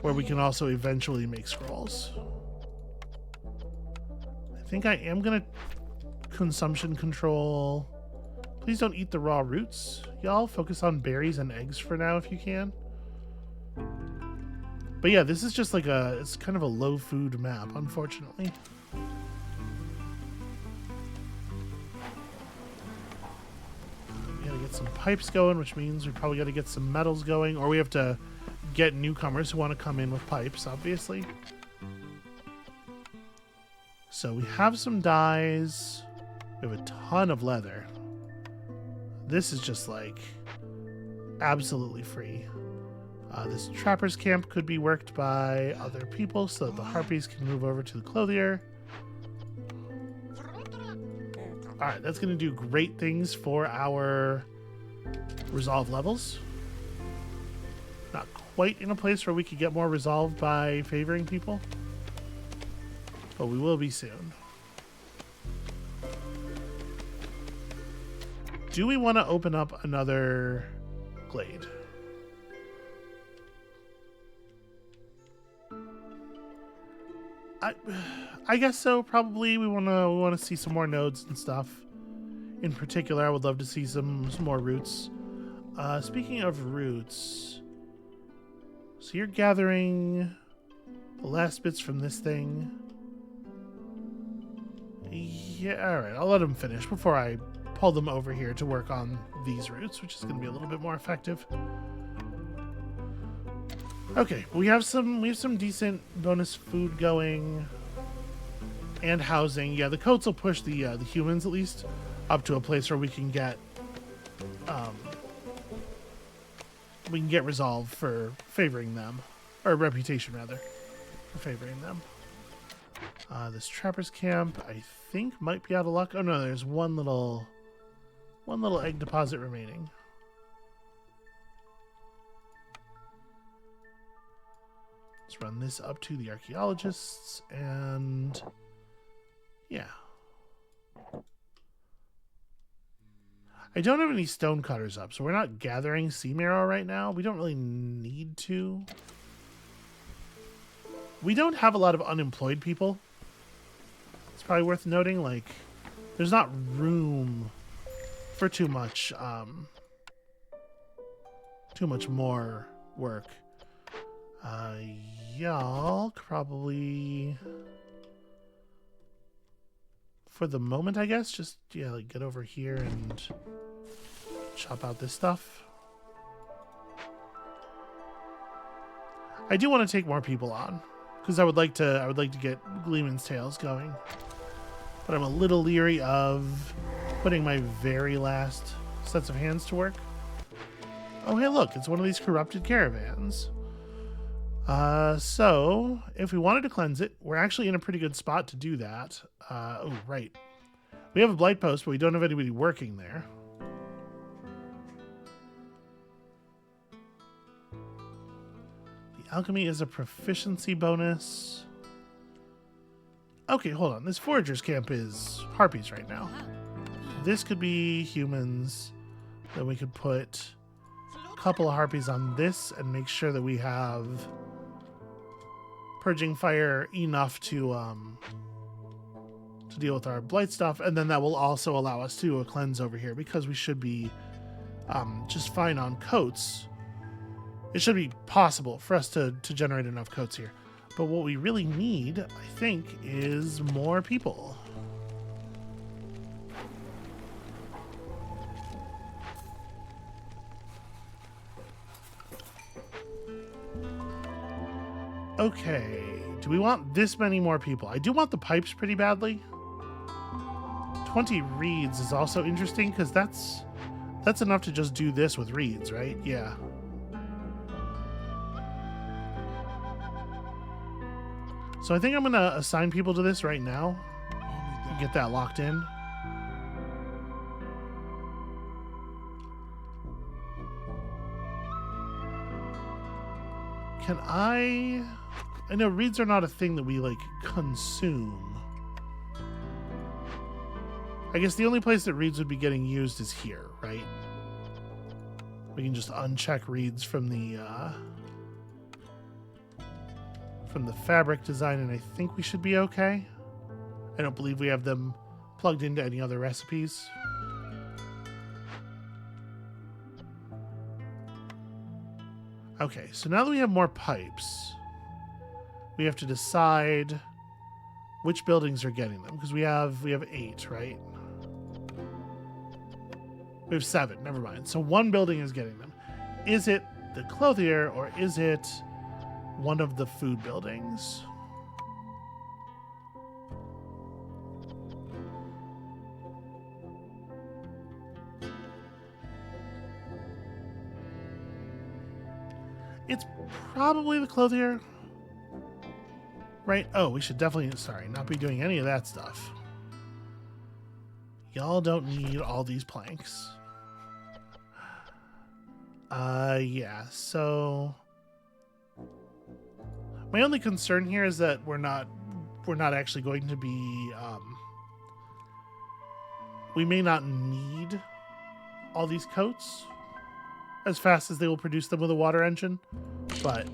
where we can also eventually make scrolls. I think I am gonna consumption control. Please don't eat the raw roots, y'all. Focus on berries and eggs for now if you can. But yeah, this is just like it's kind of a low food map, unfortunately. We gotta get some pipes going, which means we probably gotta get some metals going, or we have to get newcomers who want to come in with pipes, obviously. So we have some dyes. We have a ton of leather. This is just like absolutely free. This trapper's camp could be worked by other people so that the harpies can move over to the clothier. Alright, that's going to do great things for our resolve levels. Not quite in a place where we could get more resolved by favoring people, but we will be soon. Do we want to open up another glade? I guess so. Probably we want to see some more nodes and stuff. In particular, I would love to see some more roots. Speaking of roots, so you're gathering the last bits from this thing. Yeah, all right. I'll let them finish before I pull them over here to work on these roots, which is going to be a little bit more effective. Okay, we have some decent bonus food going and housing. Yeah, the coats will push the humans at least up to a place where we can get resolve for favoring them, or reputation rather, for favoring them. This trapper's camp I think might be out of luck. Oh no, there's one little egg deposit remaining. Let's run this up to the archaeologists, and yeah. I don't have any stone cutters up, so we're not gathering sea marrow right now. We don't really need to. We don't have a lot of unemployed people. It's probably worth noting, like, there's not room for too much more work. Y'all probably, for the moment, I guess, just, yeah, like, get over here and chop out this stuff. I do want to take more people on, because I would like to get Gleeman's Tales going. But I'm a little leery of putting my very last sets of hands to work. Oh, hey, look, it's one of these corrupted caravans. So, if we wanted to cleanse it, we're actually in a pretty good spot to do that. Oh, right. We have a blight post, but we don't have anybody working there. The alchemy is a proficiency bonus. Okay, hold on. This forager's camp is harpies right now. This could be humans. Then we could put a couple of harpies on this and make sure that we have purging fire enough to deal with our blight stuff, and then that will also allow us to cleanse over here, because we should be just fine on coats. It should be possible for us to generate enough coats here. But what we really need, I think, is more people. Okay, do we want this many more people? I do want the pipes pretty badly. 20 reeds is also interesting, because that's enough to just do this with reeds, right? Yeah. So I think I'm going to assign people to this right now. Get that locked in. Can I know reeds are not a thing that we, like, consume. I guess the only place that reeds would be getting used is here, right? We can just uncheck reeds from the fabric design, and I think we should be okay. I don't believe we have them plugged into any other recipes. Okay, so now that we have more pipes, we have to decide which buildings are getting them, because we have 8, right? We have 7, never mind. So one building is getting them. Is it the clothier, or is it one of the food buildings? It's probably the clothier. Right? Oh, we should definitely, sorry, not be doing any of that stuff. Y'all don't need all these planks. Yeah, so My only concern here is that we're not actually going to be we may not need all these coats as fast as they will produce them with a water engine, but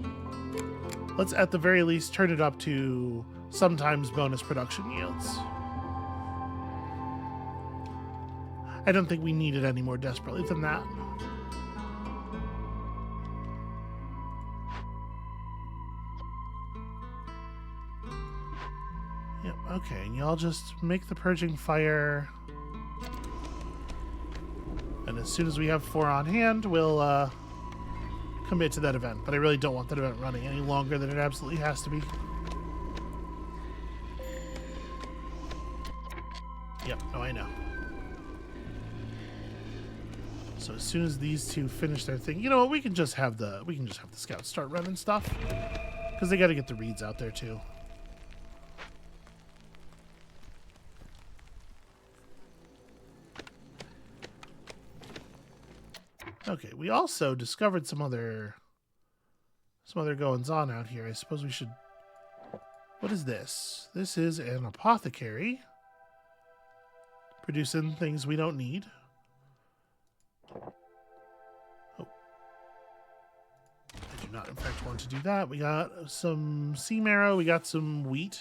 let's at the very least turn it up to sometimes bonus production yields. I don't think we need it any more desperately than that. Yep, okay, and y'all just make the purging fire. And as soon as we have 4 on hand, we'll commit to that event. But I really don't want that event running any longer than it absolutely has to be. Yep, oh, I know. So as soon as these two finish their thing, you know what? We can just have the scouts start running stuff, because they got to get the reeds out there too. Okay, we also discovered some other goings on out here. I suppose we should. What is this? This is an apothecary producing things we don't need. Oh. I do not, in fact, want to do that. We got some sea marrow. We got some wheat,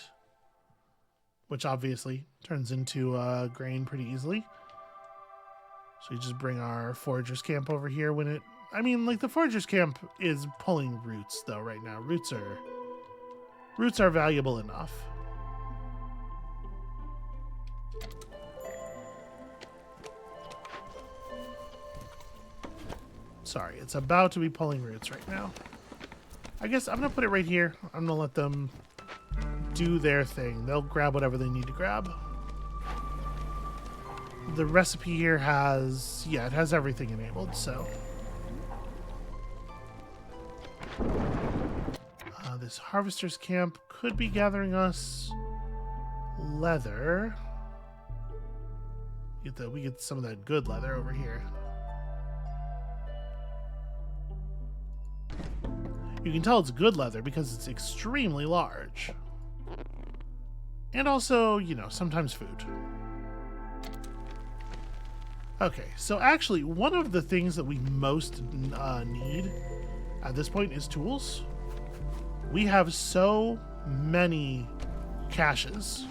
which obviously turns into grain pretty easily. So we just bring our foragers camp over here when it... I mean, like, the foragers camp is pulling roots, though, right now. Roots are valuable enough. Sorry, it's about to be pulling roots right now. I guess I'm going to put it right here. I'm going to let them do their thing. They'll grab whatever they need to grab. The recipe here has... yeah, it has everything enabled, so... this harvester's camp could be gathering us leather. We get some of that good leather over here. You can tell it's good leather because it's extremely large. And also, you know, sometimes food. Okay, so actually, one of the things that we most need at this point is tools. We have so many caches.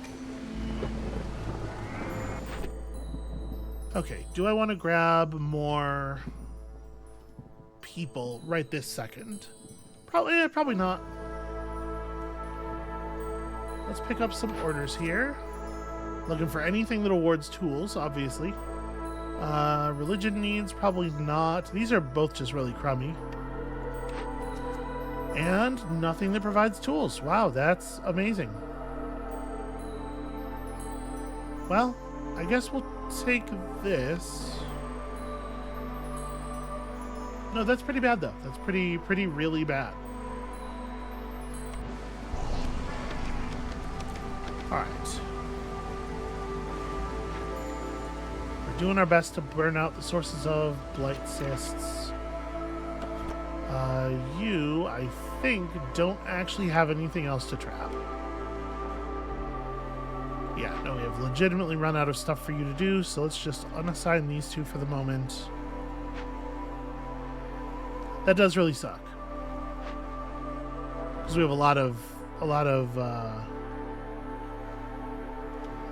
Okay, do I want to grab more people right this second? Probably not. Let's pick up some orders here. Looking for anything that awards tools, obviously. Religion needs, probably not. These are both just really crummy. And nothing that provides tools. Wow, that's amazing. Well, I guess we'll take this. No, that's pretty bad, though. That's pretty really bad. Alright. We're doing our best to burn out the sources of blight cysts. You, I think, don't actually have anything else to trap. Yeah, no, we have legitimately run out of stuff for you to do, so let's just unassign these two for the moment. That does really suck. Because we have a lot of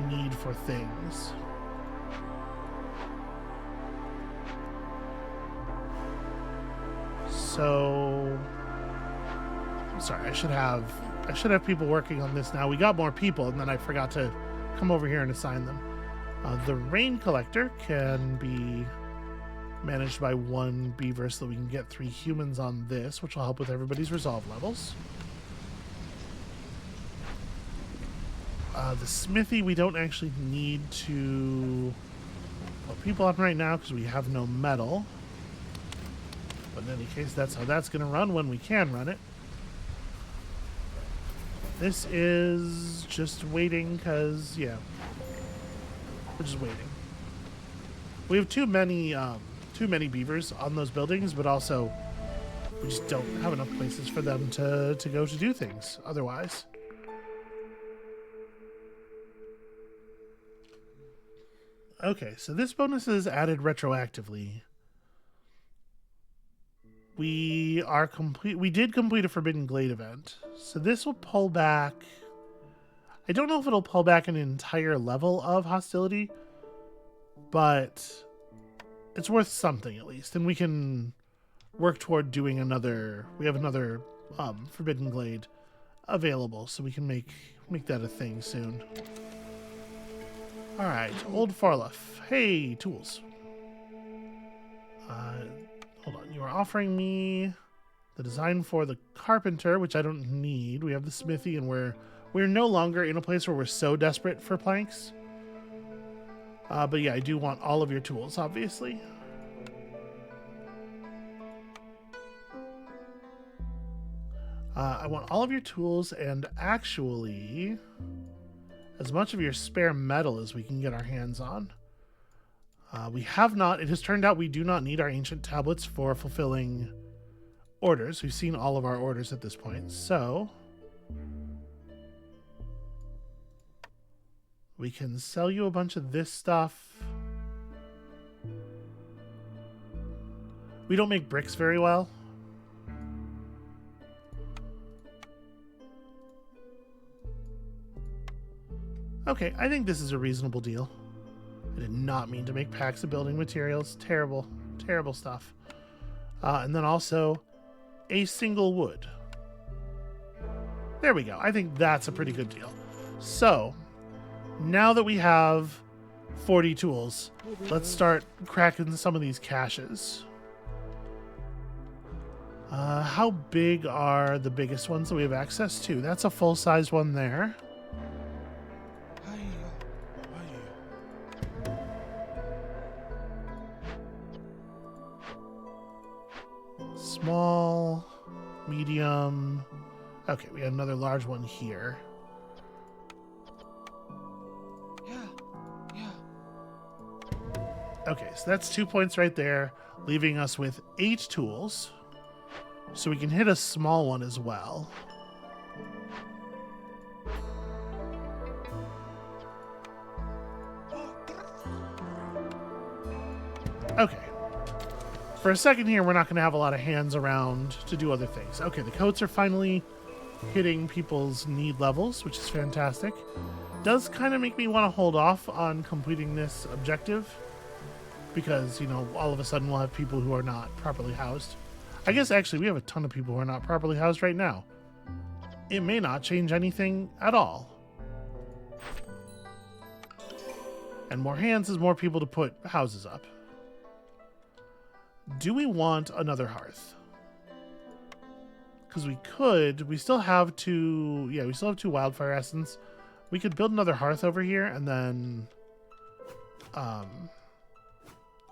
need for things. So, I'm sorry, I should have people working on this now. We got more people, and then I forgot to come over here and assign them. The rain collector can be managed by 1 beaver so that we can get 3 humans on this, which will help with everybody's resolve levels. The smithy, we don't actually need to put people on right now because we have no metal. But in any case, that's how that's going to run when we can run it. This is just waiting because, yeah, we're just waiting. We have too many beavers on those buildings, but also We just don't have enough places for them to go to do things otherwise. Okay, so this bonus is added retroactively. We did complete a Forbidden Glade event. So this will pull back. I don't know if it'll pull back an entire level of hostility, but it's worth something at least. And we can work toward doing another. We have another Forbidden Glade available, so we can make that a thing soon. All right, Old Farluff. Hey, tools. Hold on. You are offering me the design for the carpenter, which I don't need. We have the smithy, and we're no longer in a place where we're so desperate for planks. But yeah, I do want all of your tools, obviously. I want all of your tools and actually as much of your spare metal as we can get our hands on. We have not. It has turned out we do not need our ancient tablets for fulfilling orders. We've seen all of our orders at this point, so we can sell you a bunch of this stuff. We don't make bricks very well. Okay, I think this is a reasonable deal. I did not mean to make packs of building materials. Terrible, terrible stuff. And then also a single wood. There we go. I think that's a pretty good deal. So, now that we have 40 tools, let's start cracking some of these caches. How big are the biggest ones that we have access to? That's a full-size one there. Small, medium. Okay, we have another large one here. Yeah. Okay, so that's 2 points right there, leaving us with 8 tools. So we can hit a small one as well. Okay. For a second here, we're not going to have a lot of hands around to do other things. Okay, the coats are finally hitting people's need levels, which is fantastic. Does kind of make me want to hold off on completing this objective because, you know, all of a sudden we'll have people who are not properly housed. I guess actually we have a ton of people who are not properly housed right now. It may not change anything at all. And more hands is more people to put houses up. Do we want another hearth? Because we could. We still have two. Yeah, we still have 2 wildfire essence. We could build another hearth over here and then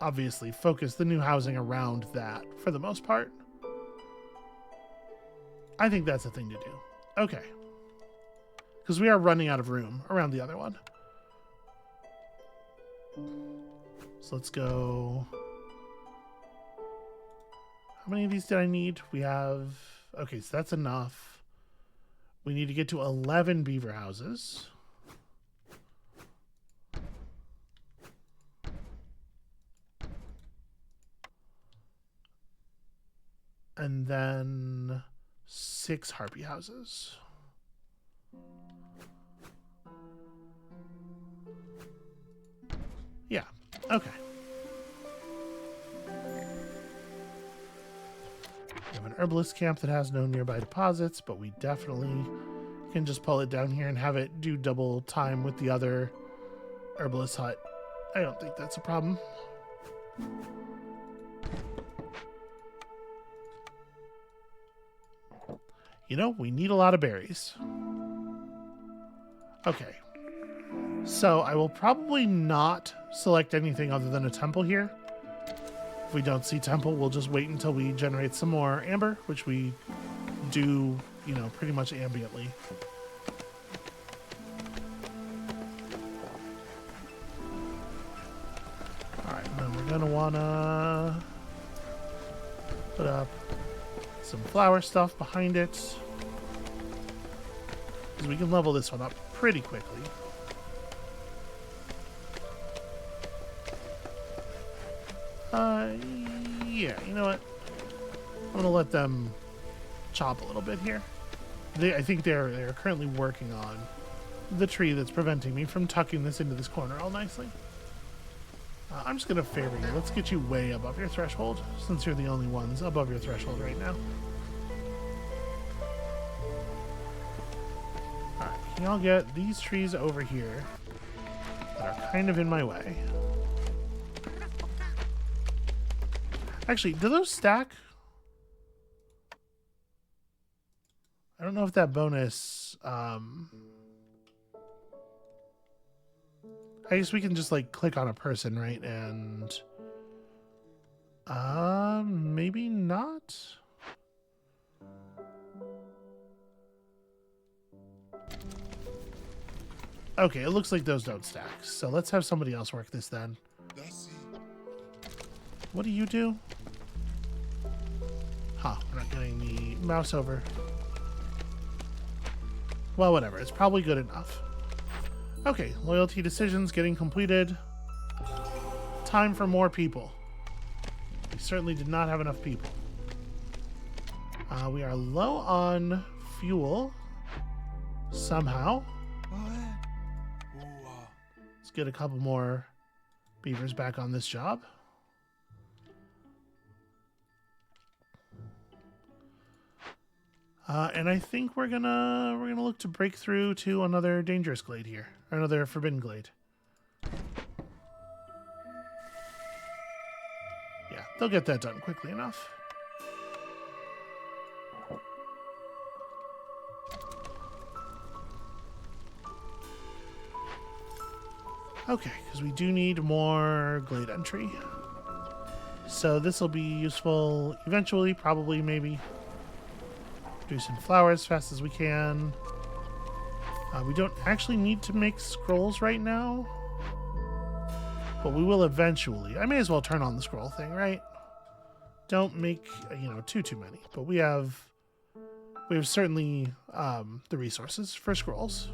obviously focus the new housing around that for the most part. I think that's a thing to do. Okay. Because we are running out of room around the other one. So let's go. How many of these did I need? We have... Okay, so that's enough. We need to get to 11 beaver houses. And then 6 harpy houses. Yeah, okay. We have an herbalist camp that has no nearby deposits, but we definitely can just pull it down here and have it do double time with the other herbalist hut. I don't think that's a problem. You know, we need a lot of berries. Okay. So I will probably not select anything other than a temple here. If we don't see temple, we'll just wait until we generate some more amber, which we do, you know, pretty much ambiently. Alright, and then we're going to want to put up some flower stuff behind it. Because we can level this one up pretty quickly. Yeah, you know what? I'm gonna let them chop a little bit here. I think they're currently working on the tree that's preventing me from tucking this into this corner all nicely. I'm just gonna favor you. Let's get you way above your threshold, since you're the only ones above your threshold right now. Alright, can y'all get these trees over here that are kind of in my way? Actually, do those stack? I don't know if that bonus, I guess we can just like click on a person, right? And maybe not. Okay, it looks like those don't stack. So let's have somebody else work this then. What do you do? Huh, we're not getting the mouse over. Well, whatever. It's probably good enough. Okay, loyalty decisions getting completed. Time for more people. We certainly did not have enough people. We are low on fuel. Somehow. Let's get a couple more beavers back on this job. And I think we're gonna look to break through to another dangerous glade here, or another forbidden glade. Yeah, they'll get that done quickly enough. Okay, because we do need more glade entry. So this will be useful eventually, probably, maybe. Producing flowers as fast as we can. We don't actually need to make scrolls right now, but we will eventually. I may as well turn on the scroll thing, right? Don't make, you know, too many, but we have certainly the resources for scrolls.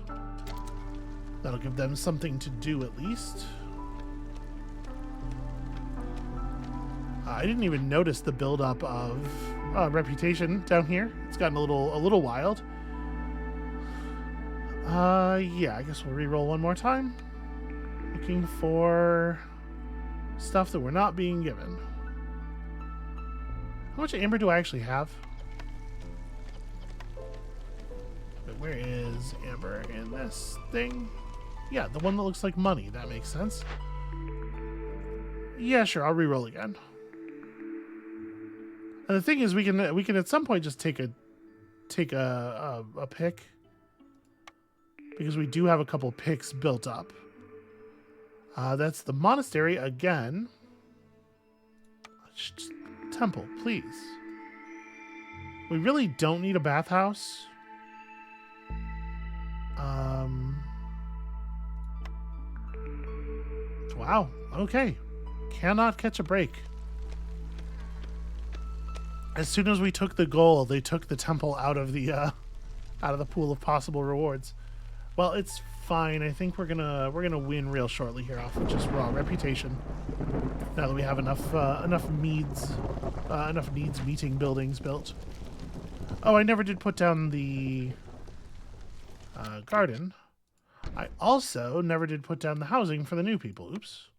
That'll give them something to do at least. I didn't even notice the buildup of reputation down here. It's gotten a little wild. Yeah, I guess we'll re-roll one more time. Looking for stuff that we're not being given. How much amber do I actually have? But where is amber in this thing? Yeah, the one that looks like money. That makes sense. Yeah, sure. I'll re-roll again. And the thing is, we can at some point just take a pick, because we do have a couple picks built up. That's the monastery again. Temple, please. We really don't need a bathhouse. Wow. Okay. Cannot catch a break. As soon as we took the goal, they took the temple out of the pool of possible rewards. Well, it's fine. I think we're gonna win real shortly here off of just raw reputation. Now that we have enough needs meeting buildings built. Oh, I never did put down the garden. I also never did put down the housing for the new people. Oops.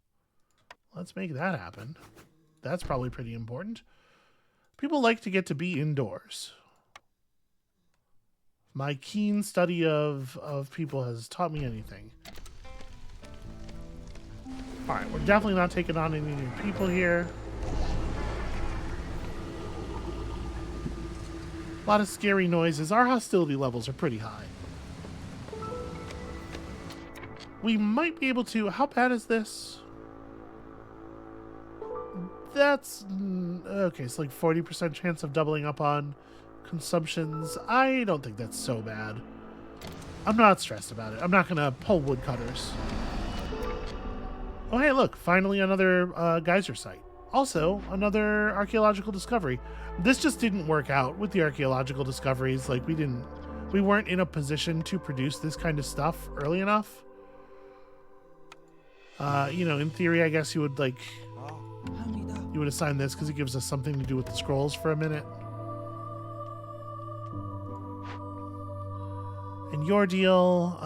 Let's make that happen. That's probably pretty important. People like to get to be indoors. My keen study of people has taught me anything. Alright, we're definitely not taking on any new people here. A lot of scary noises. Our hostility levels are pretty high. We might be able to... How bad is this? That's... Okay, it's like 40% chance of doubling up on consumptions. I don't think that's so bad. I'm not stressed about it. I'm not going to pull woodcutters. Oh, hey, look. Finally another geyser site. Also, another archaeological discovery. This just didn't work out with the archaeological discoveries. Like, we weren't in a position to produce this kind of stuff early enough. You know, in theory, I guess you would assign this because it gives us something to do with the scrolls for a minute. And your deal,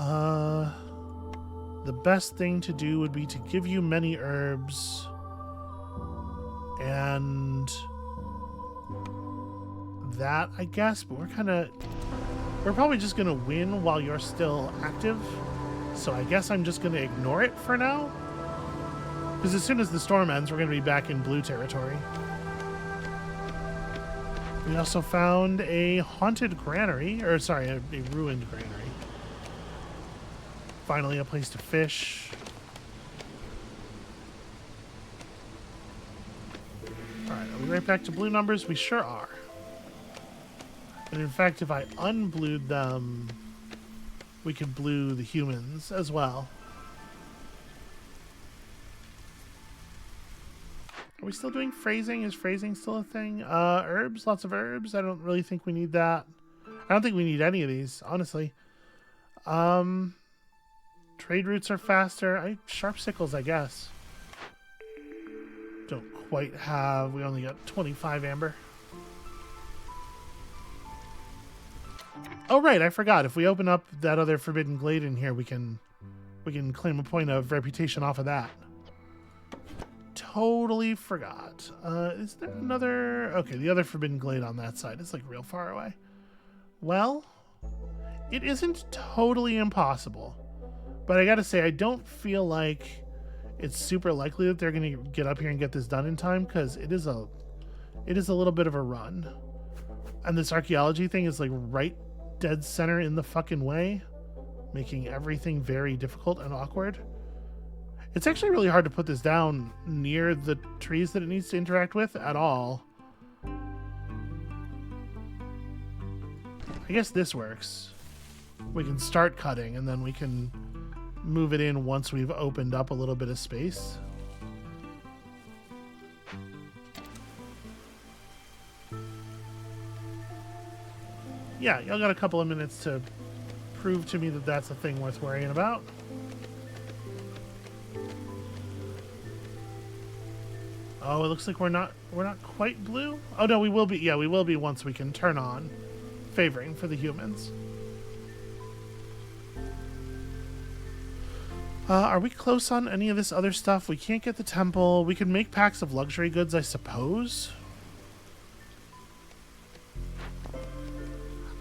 the best thing to do would be to give you many herbs. And that, I guess, but we're probably just going to win while you're still active. So I guess I'm just going to ignore it for now. Because as soon as the storm ends, we're going to be back in blue territory. We also found a haunted granary, or sorry, a ruined granary. Finally, a place to fish. Alright, are we right back to blue numbers? We sure are. And in fact, if I unblued them, we could blue the humans as well. Are we still doing phrasing? Is phrasing still a thing? Herbs, lots of herbs. I don't really think we need that. I don't think we need any of these, honestly. Trade routes are faster. Sharp sickles, I guess. Don't quite have. We only got 25 amber. Oh right, I forgot. If we open up that other forbidden glade in here, we can claim a point of reputation off of that. Totally forgot. Is there another? Okay, the other forbidden glade on that side is like real far away. Well, it isn't totally impossible, but I gotta say I don't feel like it's super likely that they're gonna get up here and get this done in time, because it is a little bit of a run, and this archaeology thing is like right dead center in the fucking way, making everything very difficult and awkward. It's actually really hard to put this down near the trees that it needs to interact with at all. I guess this works. We can start cutting and then we can move it in once we've opened up a little bit of space. Yeah, y'all got a couple of minutes to prove to me that that's a thing worth worrying about. Oh, it looks like we're not quite blue. Oh no, we will be. Yeah, we will be once we can turn on favoring for the humans. Are we close on any of this other stuff? We can't get the temple. We can make packs of luxury goods, I suppose.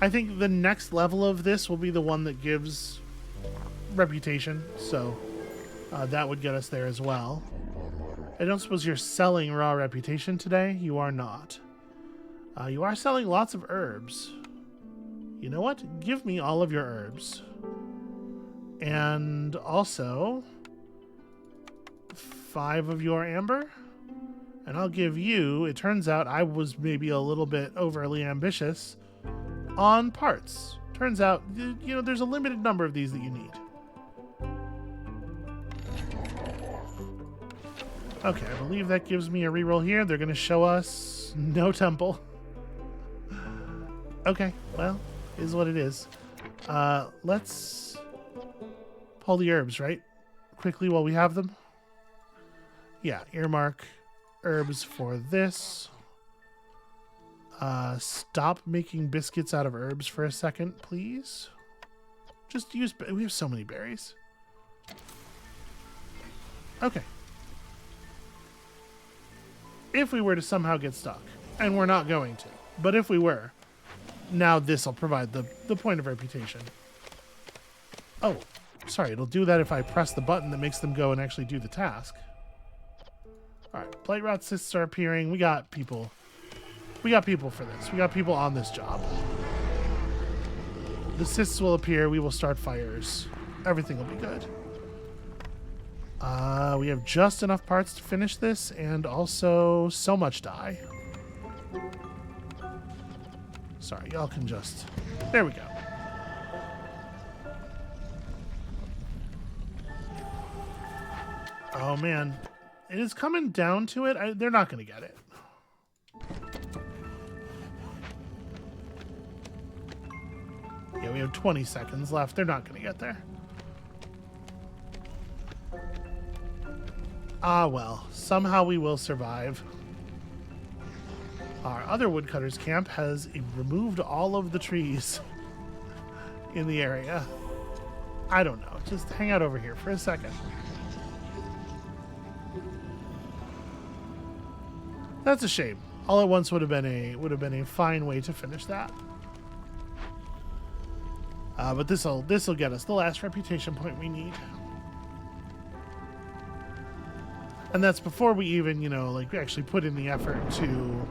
I think the next level of this will be the one that gives reputation, so that would get us there as well. I don't suppose you're selling raw reputation today? You are not. You are selling lots of herbs. You know what? Give me all of your herbs. And also 5 of your amber. And I'll give you, it turns out I was maybe a little bit overly ambitious on parts. Turns out, you know, there's a limited number of these that you need. Okay, I believe that gives me a reroll here. They're going to show us no temple. Okay, well, is what it is. Let's pull the herbs, right? Quickly while we have them. Yeah, earmark herbs for this. Stop making biscuits out of herbs for a second, please. Just use... We have so many berries. Okay. If we were to somehow get stuck, and we're not going to, but if we were, now this will provide the point of reputation. Oh, sorry, it'll do that if I press the button that makes them go and actually do the task. Alright, blight rot cysts are appearing. We got people. We got people for this. We got people on this job. The cysts will appear. We will start fires. Everything will be good. We have just enough parts to finish this, and also so much dye. Sorry, y'all can just... There we go. Oh, man. It is coming down to it. They're not going to get it. Yeah, we have 20 seconds left. They're not going to get there. Ah, well. Somehow we will survive. Our other woodcutters camp has removed all of the trees in the area. I don't know. Just hang out over here for a second. That's a shame. All at once would have been a fine way to finish that. But this'll get us the last reputation point we need. And that's before we even, like, actually put in the effort to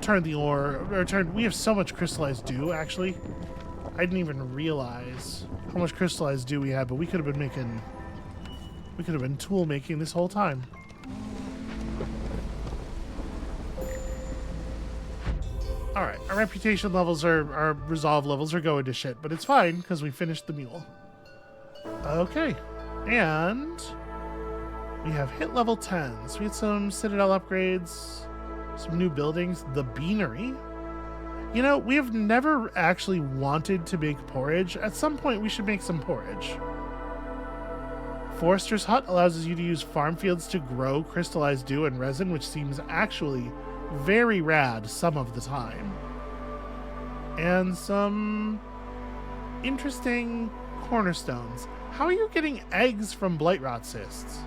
turn the ore, or turn... We have so much crystallized dew, actually. I didn't even realize how much crystallized dew we had, but we could have been making... We could have been tool making this whole time. Alright, our reputation levels, our resolve levels are going to shit, but it's fine, because we finished the mule. Okay, and... we have hit level 10, so we had some Citadel upgrades, some new buildings, the beanery. We have never actually wanted to make porridge. At some point, we should make some porridge. Forester's Hut allows you to use farm fields to grow crystallized dew and resin, which seems actually very rad some of the time. And some interesting cornerstones. How are you getting eggs from blightrot cysts?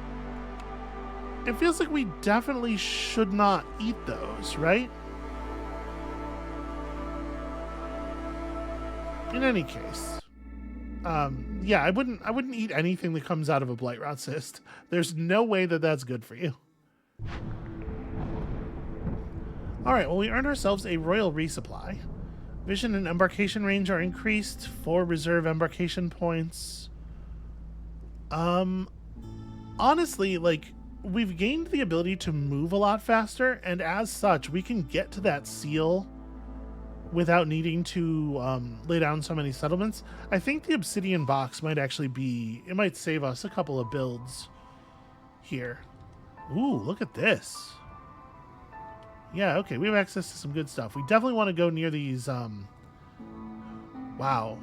It feels like we definitely should not eat those, right? In any case, yeah, I wouldn't eat anything that comes out of a blightrot cyst. There's no way that that's good for you. All right, well, we earned ourselves a royal resupply. Vision and embarkation range are increased. 4 reserve embarkation points. Honestly, like, we've gained the ability to move a lot faster, and as such, we can get to that seal without needing to lay down so many settlements. I think the obsidian box might actually be... It might save us a couple of builds here. Ooh, look at this. Yeah, okay, we have access to some good stuff. We definitely want to go near these... Wow.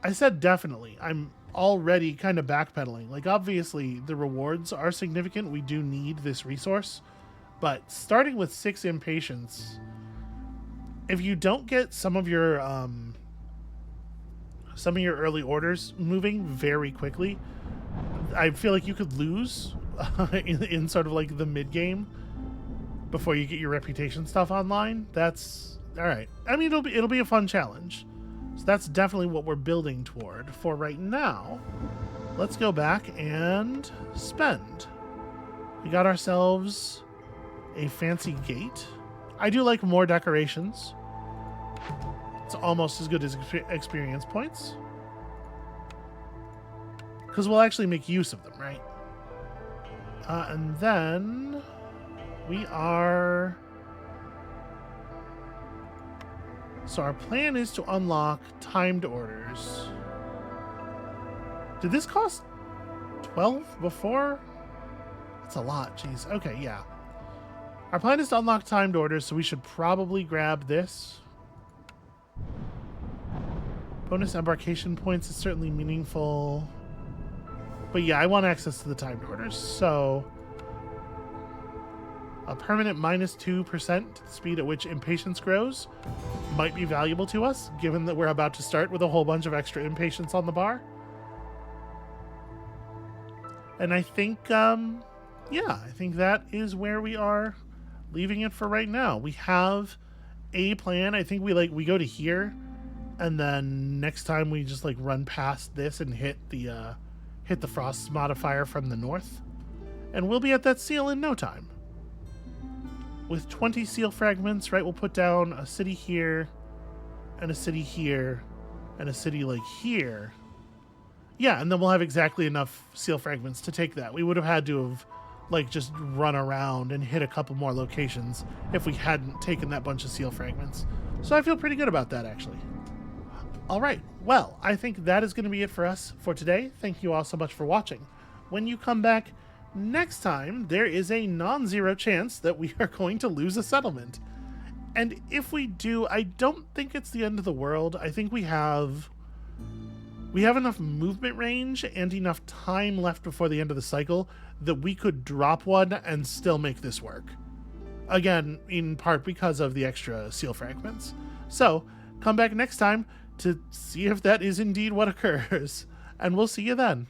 I said definitely. I'm already kind of backpedaling. Like, obviously, the rewards are significant. We do need this resource. But starting with 6 impatience... If you don't get some of your early orders moving very quickly, I feel like you could lose in sort of like the mid game before you get your reputation stuff online. That's all right. I mean, it'll be a fun challenge. So that's definitely what we're building toward. For right now, let's go back and spend. We got ourselves a fancy gate. I do like more decorations. It's almost as good as experience points. Because we'll actually make use of them, right? And then we are... So our plan is to unlock timed orders. Did this cost 12 before? That's a lot, jeez. Okay, yeah. Our plan is to unlock timed orders, so we should probably grab this. Bonus embarkation points is certainly meaningful. But yeah, I want access to the timed orders. So a permanent -2% to the speed at which impatience grows might be valuable to us, given that we're about to start with a whole bunch of extra impatience on the bar. And I think, yeah, I think that is where we are leaving it for right now. We have a plan. I think we go to here, and then next time we just like run past this and hit the frost modifier from the north, and we'll be at that seal in no time. With 20 seal fragments, right? We'll put down a city here, and a city here, and a city like here. Yeah, and then we'll have exactly enough seal fragments to take that. We would have had to have like just run around and hit a couple more locations if we hadn't taken that bunch of seal fragments. So I feel pretty good about that, actually. All right, well, I think that is going to be it for us for today. Thank you all so much for watching. When you come back, next time there is a non-zero chance that we are going to lose a settlement. And if we do, I don't think it's the end of the world. I think we have enough movement range and enough time left before the end of the cycle that we could drop one and still make this work. Again, in part because of the extra seal fragments. So, come back next time to see if that is indeed what occurs. And we'll see you then.